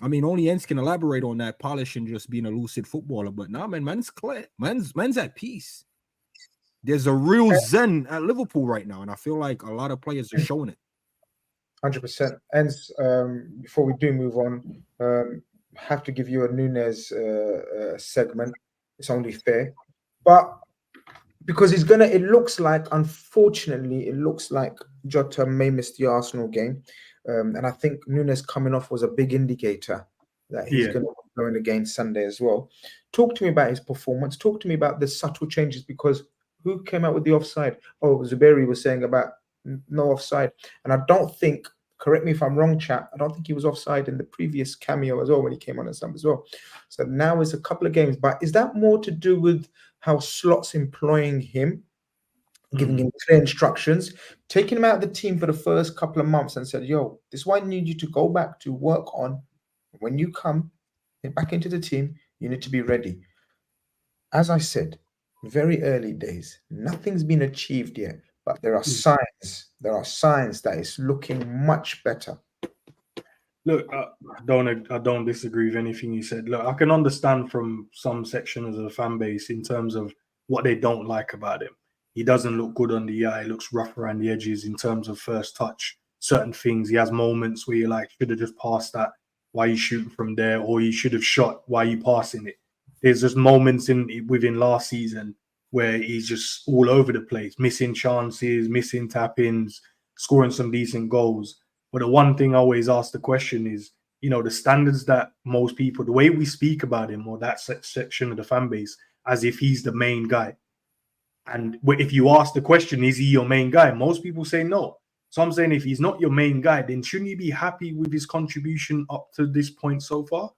I mean, only Ends can elaborate on that, polish and just being a lucid footballer. But now, man's clear. Man's at peace. There's a real zen at Liverpool right now, and I feel like a lot of players are showing it. 100%. Ends, before we do move on, have to give you a Nunes segment. It's only fair, but because unfortunately, it looks like Jota may miss the Arsenal game, and I think Nunes coming off was a big indicator that he's going to go in again Sunday as well. Talk to me about his performance. Talk to me about the subtle changes, because who came out with the offside? Oh, Zuberi was saying about no offside, and I don't think. Correct me if I'm wrong, chat. I don't think he was offside in the previous cameo as well when he came on as sub as well. So now it's a couple of games. But is that more to do with how Slot's employing him, giving him clear instructions, taking him out of the team for the first couple of months and said, yo, this is what I need you to go back to work on. When you come back into the team, you need to be ready. As I said, very early days, nothing's been achieved yet. But there are signs. There are signs that it's looking much better. Look, I don't disagree with anything you said. Look, I can understand from some sections of the fan base in terms of what they don't like about him. He doesn't look good on the eye. He looks rough around the edges in terms of first touch. certain things. He has moments where you're like, should have just passed that. Why are you shooting from there? Or you should have shot. Why are you passing it? There's just moments within last season where he's just all over the place, missing chances, missing tap-ins, scoring some decent goals. But the one thing I always ask the question is, the standards that most people, the way we speak about him or that section of the fan base, as if he's the main guy. And if you ask the question, is he your main guy? Most people say no. So I'm saying if he's not your main guy, then shouldn't you be happy with his contribution up to this point so far?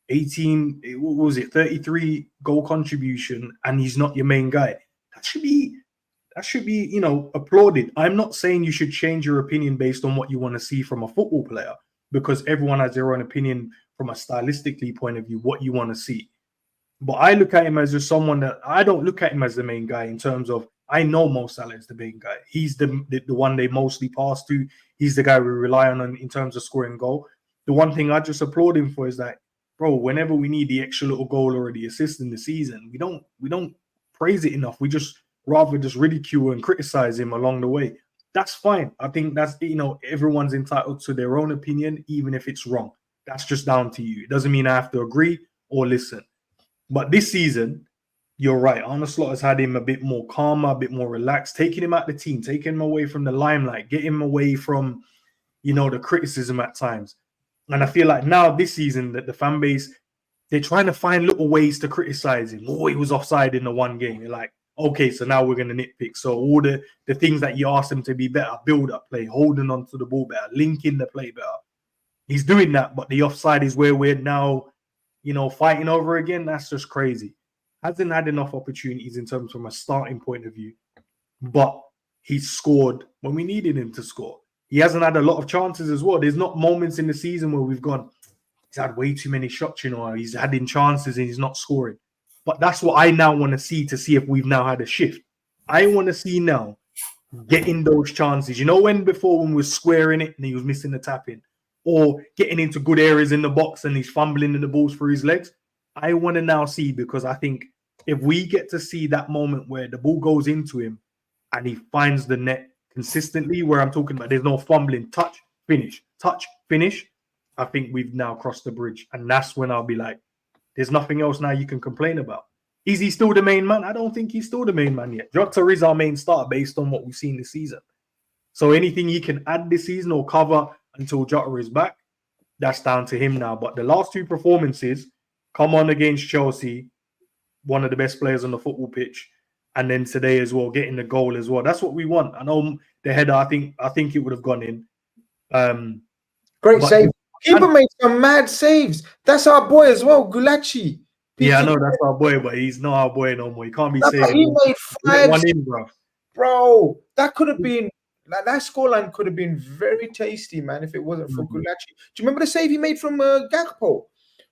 18, what was it, 33 goal contribution, and he's not your main guy. That should be, applauded. I'm not saying you should change your opinion based on what you want to see from a football player, because everyone has their own opinion from a stylistically point of view, what you want to see. But I look at him as just someone that I don't look at him as the main guy in terms of, I know Mo Salah is the main guy. He's the one they mostly pass to. He's the guy we rely on in terms of scoring goal. The one thing I just applaud him for is that, bro, whenever we need the extra little goal or the assist in the season, we don't praise it enough. We just rather just ridicule and criticize him along the way. That's fine. I think that's, everyone's entitled to their own opinion, even if it's wrong. That's just down to you. It doesn't mean I have to agree or listen. But this season, you're right. Arne Slot has had him a bit more calmer, a bit more relaxed, taking him out the team, taking him away from the limelight, getting him away from, the criticism at times. And I feel like now this season that the fan base, they're trying to find little ways to criticize him. Oh, he was offside in the one game. You're like, okay, so now we're going to nitpick. So all the things that you asked him to be better, build-up play, holding on to the ball better, linking the play better. He's doing that, but the offside is where we're now, fighting over again. That's just crazy. Hasn't had enough opportunities in terms from a starting point of view, but he's scored when we needed him to score. He hasn't had a lot of chances as well. There's not moments in the season where we've gone, he's had way too many shots, he's had in chances and he's not scoring. But that's what I now want to see if we've now had a shift. I want to see now getting those chances. When before when we were squaring it and he was missing the tap-in, or getting into good areas in the box and he's fumbling in the balls through his legs. I want to now see, because I think if we get to see that moment where the ball goes into him and he finds the net consistently, where I'm talking about there's no fumbling, touch, finish, I think we've now crossed the bridge. And that's when I'll be like, there's nothing else now you can complain about. Is he still the main man? I don't think he's still the main man yet. Jota is our main star based on what we've seen this season. So anything he can add this season or cover until Jota is back, that's down to him now. But the last two performances, come on against Chelsea, one of the best players on the football pitch, and then today as well, getting the goal as well. That's what we want. I know the header, I think it would have gone in. Great save. Keeper made some mad saves. That's our boy as well, Gulachi. Yeah, I know that's our boy, but he's not our boy no more. He can't be saved. He made 5 one in, bro. That could have been that scoreline could have been very tasty, man, if it wasn't for Gulachi. Do you remember the save he made from Gakpo?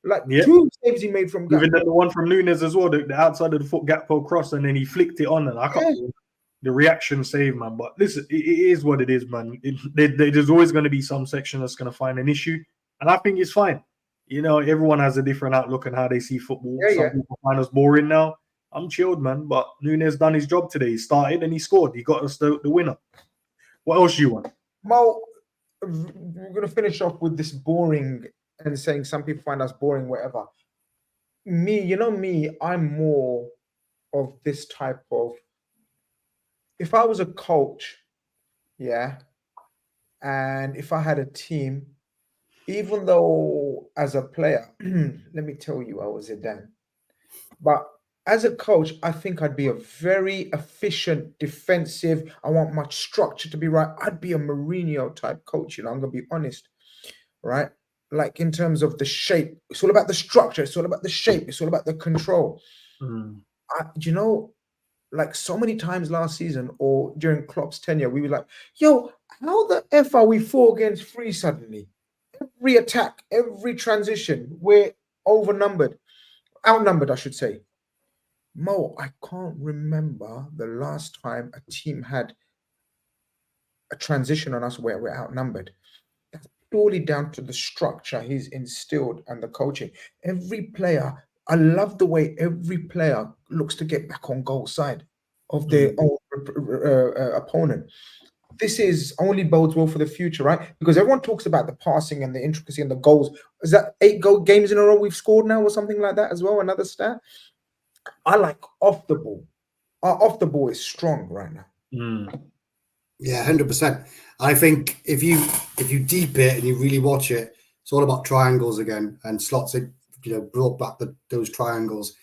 Like 2 saves he made from Gakpo. Even the one from Nunes as well, the outside of the foot Gakpo cross, and then he flicked it on, and I can't. The reaction save, man. But listen, it is what it is, man. There's always going to be some section that's going to find an issue, and I think it's fine. Everyone has a different outlook on how they see football. Some people find us boring now. I'm chilled, man. But Nunes done his job today. He started and he scored. He got us the winner. What else do you want? Mo, we're going to finish off with this boring and saying some people find us boring, whatever. Me, I'm more of this type of, if I was a coach, and if I had a team, even though as a player, let me tell you, I was Zidane. But as a coach, I think I'd be a very efficient, defensive. I want my structure to be right. I'd be a Mourinho type coach, I'm going to be honest, right? Like in terms of the shape, it's all about the structure. It's all about the shape. It's all about the control. Like so many times last season or during Klopp's tenure, we were like, yo, how the F are we 4 against 3 suddenly? Every attack, every transition, we're outnumbered, I should say. Mo, I can't remember the last time a team had a transition on us where we're outnumbered. That's purely down to the structure he's instilled and the coaching. Every player, I love the way every player looks to get back on goal side of their own opponent. this is only bodes well for the future, right? Because everyone talks about the passing and the intricacy and the goals. Is that 8 goal games in a row we've scored now or something like that as well? Another stat. I like off the ball. Our off the ball is strong right now. Yeah, 100%. I think if you deep it and you really watch it, it's all about triangles again. And Slot's brought back those triangles.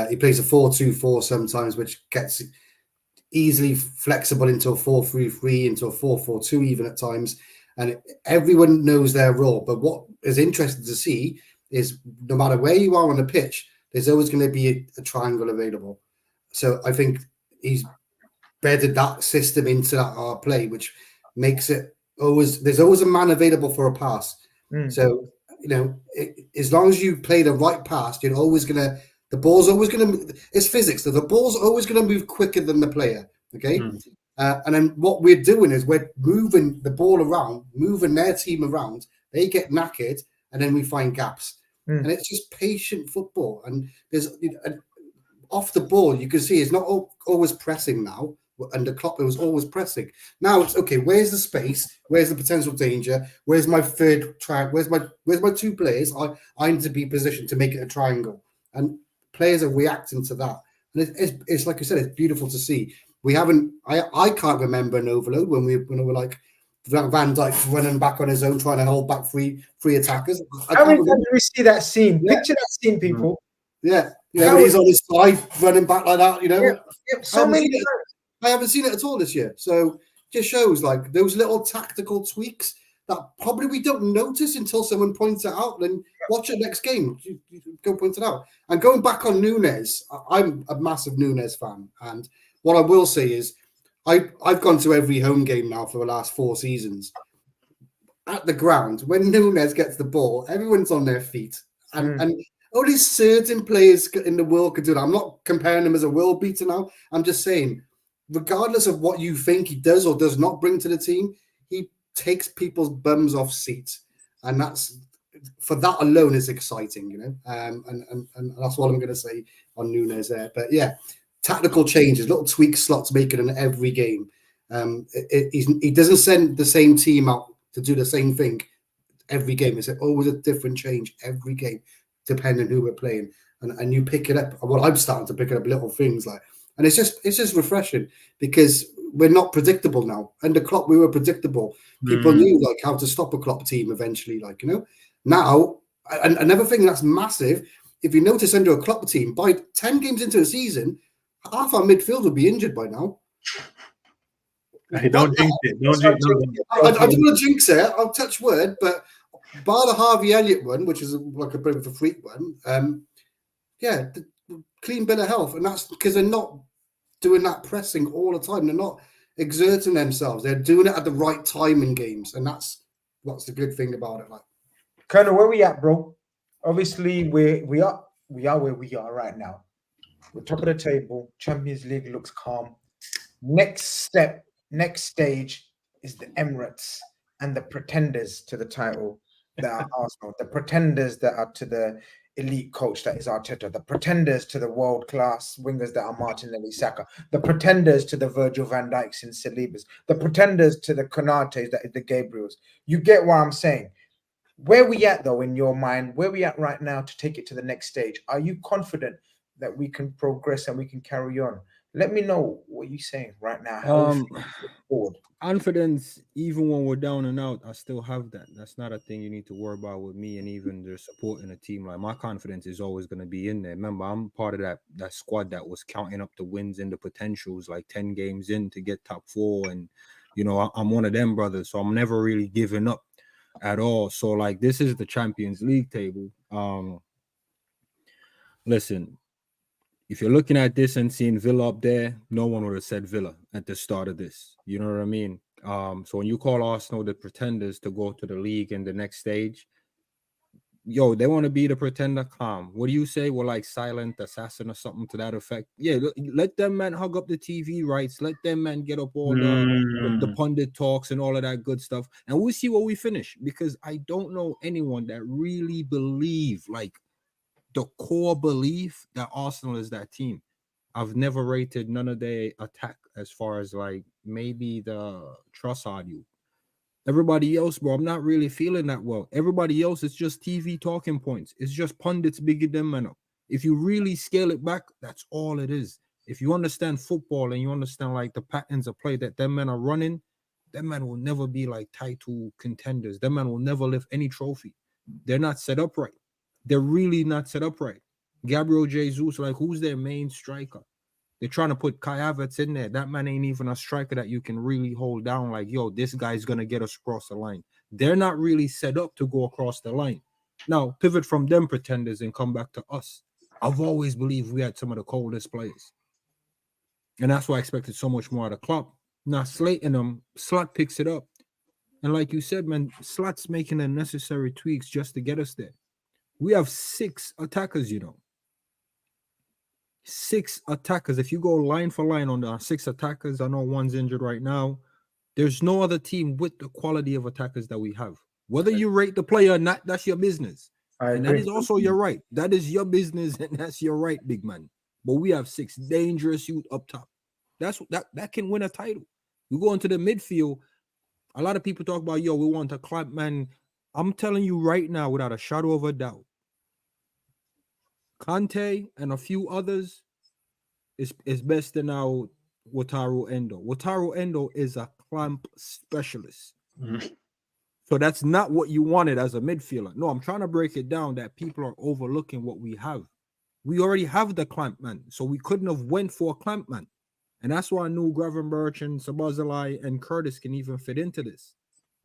He plays a 4-2-4 sometimes, which gets easily flexible into a 4-3-3, into a 4-4-2 even at times. And everyone knows their role. But what is interesting to see is no matter where you are on the pitch, there's always going to be a triangle available. So I think he's bedded that system into our play, which makes it there's always a man available for a pass. So, as long as you play the right pass, the ball's always going to, it's physics. So the ball's always going to move quicker than the player. Okay. And then what we're doing is we're moving the ball around, moving their team around. They get knackered and then we find gaps. And it's just patient football. And there's off the ball, you can see it's not always pressing now. Under Klopp, it was always pressing. Now it's okay. Where's the space? Where's the potential danger? Where's my third triangle? Where's my 2 players? I need to be positioned to make it a triangle, and players are reacting to that. And it's like I said, it's beautiful to see. We haven't. I can't remember an overload when we were like Van Dijk running back on his own, trying to hold back three attackers. How many times do we see that scene? Yeah. Picture that scene, people. Yeah, when he's on his side running back like that. So many times. I haven't seen it at all this year. So just shows like those little tactical tweaks that probably we don't notice until someone points it out. Then watch it next game. You go point it out. And going back on Nunes, I'm a massive Nunes fan. And what I will say is I've gone to every home game now for the last 4 seasons. At the ground, when Nunes gets the ball, everyone's on their feet. And only certain players in the world could do that. I'm not comparing him as a world beater now. I'm just saying, regardless of what you think he does or does not bring to the team, he takes people's bums off seats, and that's for that alone is exciting, And that's what I'm going to say on Nunes there. But yeah, tactical changes, little tweaks Slot's making in every game. He doesn't send the same team out to do the same thing every game. It's always a different change every game, depending who we're playing, and you pick it up. Well, I'm starting to pick it up little things like. And it's just refreshing because we're not predictable now. Under Klopp, we were predictable. People knew like how to stop a Klopp team eventually, Now, another thing that's massive, if you notice under a Klopp team, by 10 games into a season, half our midfield would be injured by now. Hey, don't jinx it. I don't want to jinx it. I'll touch word, but bar the Harvey Elliott one, which is like a bit of a freak one, the clean bill of health. And that's because they're not doing that pressing all the time. They're not exerting themselves. They're doing it at the right time in games. And that's what's the good thing about it. Like, Colonel, where we at, bro? Obviously, we are where we are right now. We're top of the table. Champions League looks calm. Next step, next stage is the Emirates and the pretenders to the title that are Arsenal, the pretenders that are to the elite coach that is Arteta, the pretenders to the world-class wingers that are Martinelli, Saka, the pretenders to the Virgil van Dijks and Salibas, the pretenders to the Konates that is the Gabriels. You get what I'm saying? Where we at though in your mind? Where we at right now to take it to the next stage? Are you confident that we can progress and we can carry on? Let me know what you're saying right now. Confidence, even when we're down and out, I still have that. That's not a thing you need to worry about with me and even the support in a team. Like, my confidence is always going to be in there. Remember, I'm part of that squad that was counting up the wins and the potentials, like 10 games in to get top 4. And, I'm one of them brothers. So I'm never really giving up at all. So, like, this is the Champions League table. Listen, if you're looking at this and seeing Villa up there, no one would have said Villa at the start of this. You know what I mean? So when you call Arsenal the pretenders to go to the league in the next stage, they want to be the pretender. Calm. What do you say? We're like silent assassin or something to that effect. Yeah, let them man hug up the TV rights. Let them man get up all the pundit talks and all of that good stuff. And we'll see what we finish. Because I don't know anyone that really believe, like, the core belief that Arsenal is that team. I've never rated none of their attack as far as like maybe the Trossard you. Everybody else, bro, I'm not really feeling that well. Everybody else is just TV talking points. It's just pundits bigging them man up. If you really scale it back, that's all it is. If you understand football and you understand like the patterns of play that them men are running, them men will never be like title contenders. Them men will never lift any trophy. They're not set up right. They're really not set up right. Gabriel Jesus, like who's their main striker? They're trying to put Kai Havertz in there. That man ain't even a striker that you can really hold down. Like, yo, this guy's going to get us across the line. They're not really set up to go across the line. Now, pivot from them pretenders and come back to us. I've always believed we had some of the coldest players. And that's why I expected so much more out of Klopp. Now, slating them, Slot picks it up. And like you said, man, Slot's making the necessary tweaks just to get us there. We have 6 attackers, you know. 6 attackers. If you go line for line on the 6 attackers, I know one's injured right now. There's no other team with the quality of attackers that we have. Whether you rate the player or not, that's your business. And that is also your right. That is your business, and that's your right, big man. But we have 6 dangerous youth up top. That can win a title. You go into the midfield. A lot of people talk about, yo, we want a Klopp man. I'm telling you right now, without a shadow of a doubt, Kante and a few others is best than now Wataru Endo. Wataru Endo is a clamp specialist. Mm-hmm. So that's not what you wanted as a midfielder. No, I'm trying to break it down that people are overlooking what we have. We already have the clamp man, so we couldn't have went for a clamp man. And that's why I knew Gravenberch and Sabazalai and Curtis can even fit into this,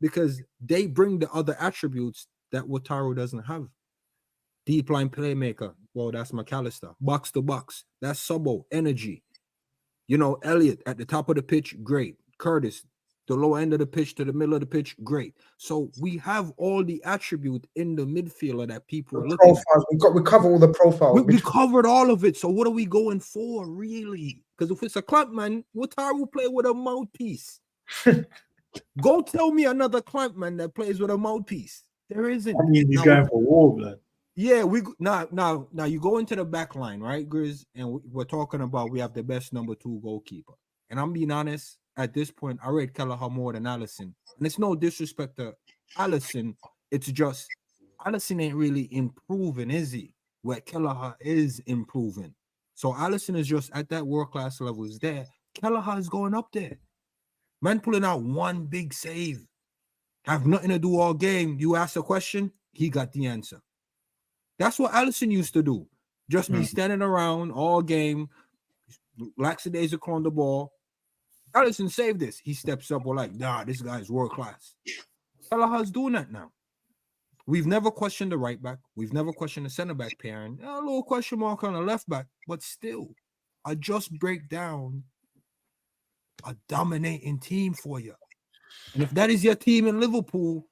because they bring the other attributes that Wataru doesn't have. Deep line playmaker, well, that's McAllister. Box to box, that's Subbo, energy. You know, Elliott at the top of the pitch, great. Curtis, the low end of the pitch to the middle of the pitch, great. So we have all the attribute in the midfielder that people are looking at. We cover all the profiles. We covered all of it. So what are we going for, really? Because if it's a clamp man, Wataru will play with a mouthpiece. Go tell me another clamp man that plays with a mouthpiece. There isn't. I mean, he's going for war, blood. Yeah, now you go into the back line, right, Grizz? And we're talking about we have the best number 2 goalkeeper. And I'm being honest, at this point, I rate Kelleher more than Allison. And it's no disrespect to Allison. It's just Allison ain't really improving, is he? Where Kelleher is improving. So Allison is just at that world-class level is there. Kelleher is going up there. Man pulling out one big save. Have nothing to do all game. You ask a question, he got the answer. That's what Allison used to do. Just be standing around all game, lackadaisical on the ball. Allison saved this. He steps up. We're like, nah, this guy's world class. Kelleher's doing that now. We've never questioned the right back. We've never questioned the center back pairing. A little question mark on the left back, but still, I just break down a dominating team for you. And if that is your team in Liverpool,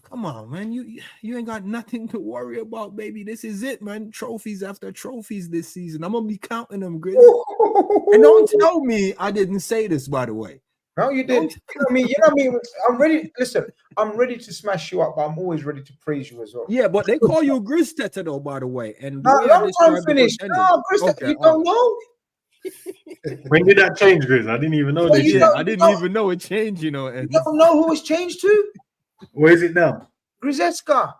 come on, man. You ain't got nothing to worry about, baby. This is it, man. Trophies after trophies this season. I'm going to be counting them, Grizz. And don't tell me I didn't say this, by the way. No, you did. You know what I mean? I'm ready. Listen, I'm ready to smash you up, but I'm always ready to praise you as well. Yeah, but they call you Grizz Teta, though, by the way. And I'm finished. No, Grizz, okay, you don't know? When did that change, Grizz? I didn't even know that. Yeah, I didn't even know it changed, you know. And you don't know who it's changed to? Where is it now? Grizeska.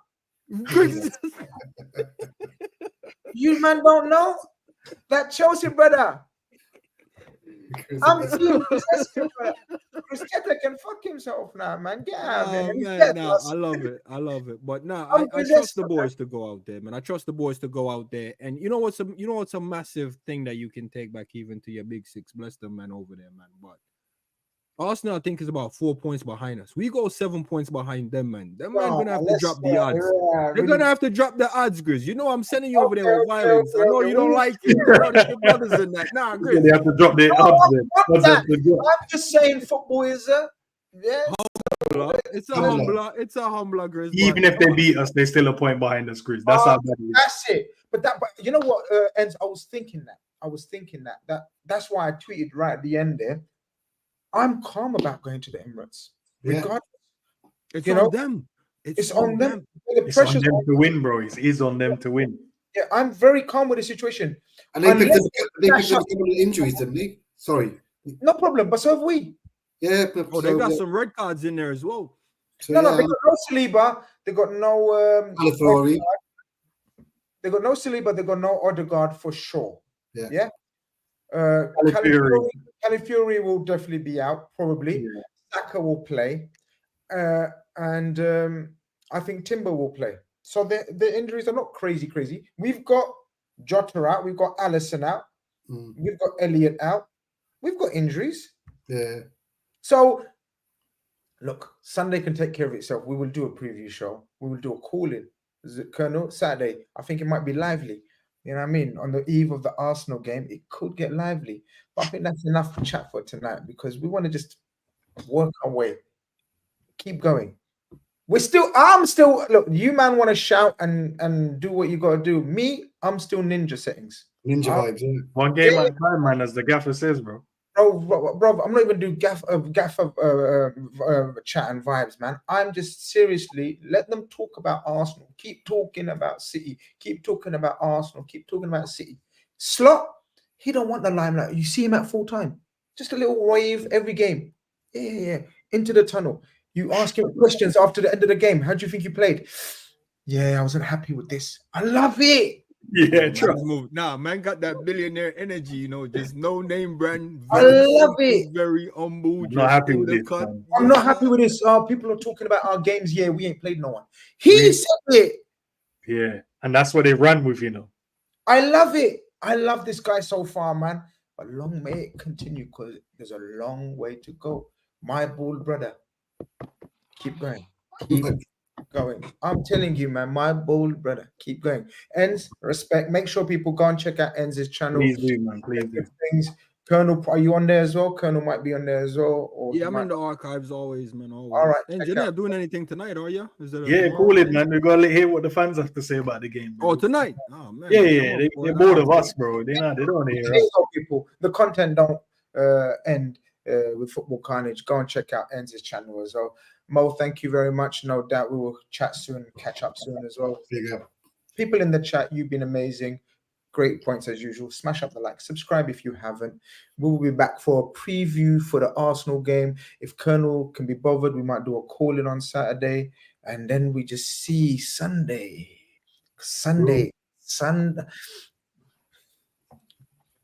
You man don't know? That Chelsea brother. I'm seeing Grizeska can fuck himself now, man. Get out of there. Man, nah, I love it. But I trust the boys to go out there, man. I trust the boys to go out there. And you know what's a massive thing that you can take back even to your big 6. Bless them, man, over there, man. But Arsenal, I think, is about 4 points behind us. We go 7 points behind them, man. Them man gonna have to drop the odds. They're gonna have to drop the odds, Grizz. You know I'm sending you over there with violence. I know you don't like it. Brothers in that. Nah, Grizz. They have to drop their odds. I'm just saying, football is it's a humbler, Grizz. Even if they beat us, they're still a point behind us, Grizz. That's how bad it is. That's it. But you know what, Enz, I was thinking that. That's why I tweeted right at the end there. I'm calm about going to the Emirates. Regardless. It's on them. It's on them. It's on them to win, bro. It is on them to win. Yeah, I'm very calm with the situation. And they picked Unless up a dash up- couple of injuries, didn't they? Sorry. No problem, but so have we. Yeah. Oh, they got some red cards in there as well. So, No, yeah, they got no Saliba. They got no. Calafiori. They got no Saliba. They got no Odegaard for sure. Yeah. Yeah. Calafiori. Calafiori will definitely be out. Probably. Yeah. Saka will play, and I think Timber will play. So the injuries are not crazy. We've got Jota out. We've got Allison out. We've got Elliott out. We've got injuries. Yeah. So, look, Sunday can take care of itself. We will do a preview show. We will do a call-in. Colonel, Saturday. I think it might be lively. You know what I mean? On the eve of the Arsenal game, it could get lively. But I think that's enough for chat for tonight because we want to just work our way. Keep going. I'm still, look, you man want to shout and do what you got to do. Me, I'm still ninja settings. Ninja vibes, yeah. One game at a time, man, as the gaffer says, bro. Bro, I'm not even doing gaff chat and vibes, man. I'm just seriously let them talk about Arsenal. Keep talking about City. Keep talking about Arsenal. Keep talking about City. Slot, he don't want the limelight. You see him at full time. Just a little wave every game. Yeah. Into the tunnel. You ask him questions after the end of the game. How do you think you played? Yeah, I wasn't happy with this. I love it. Yeah, true. Nah, man got that billionaire energy, you know, just no name brand. I love it. Very humble. I'm not happy with it. I'm not happy with this. People are talking about our games. Yeah, we ain't played no one. He said it. Yeah, and that's what they run with, you know. I love it. I love this guy so far, man. But long may it continue because there's a long way to go. My bold brother. Keep going. Keep going. I'm telling you, man, my bold brother. Keep going. Enz, respect. Make sure people go and check out Enz's channel. Please do, man. Please do. Things. Colonel, are you on there as well? Colonel might be on there as well. Or yeah, I'm in the archives always, man. Always. All right. And you're not doing anything tonight, are you? Yeah, cool it, man. We gotta hear what the fans have to say about the game. Bro. Oh, tonight? Oh man. Yeah. They're bored of us, bro. They don't want to hear us. People, the content don't end with Football Khanage. Go and check out Enz's channel as well. Mo, thank you very much. No doubt we will chat soon, catch up soon as well. People in the chat, you've been amazing. Great points as usual. Smash up the like, subscribe if you haven't. We will be back for a preview for the Arsenal game. If Colonel can be bothered, we might do a call-in on Saturday. And then we just see Sunday. Sunday.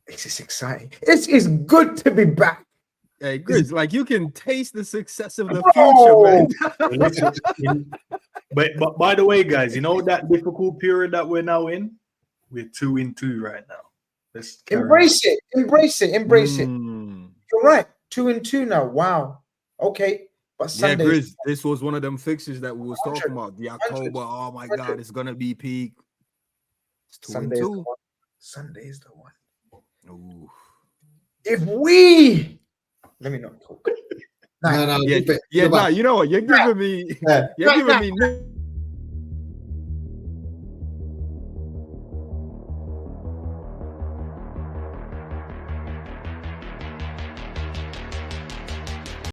It's just exciting. It's good to be back. Hey, Grizz, like you can taste the success of the future, man. But by the way, guys, you know that difficult period that we're now in? We're 2-2 right now. Let's embrace it. You're right. 2-2 now. Wow. Okay. But Sunday, yeah, Grizz, this was one of them fixes that we was talking about. The October. Oh my God, it's gonna be peak. It's 2-2. Sunday is the one. Ooh. If we let me not talk. You know what? You're giving me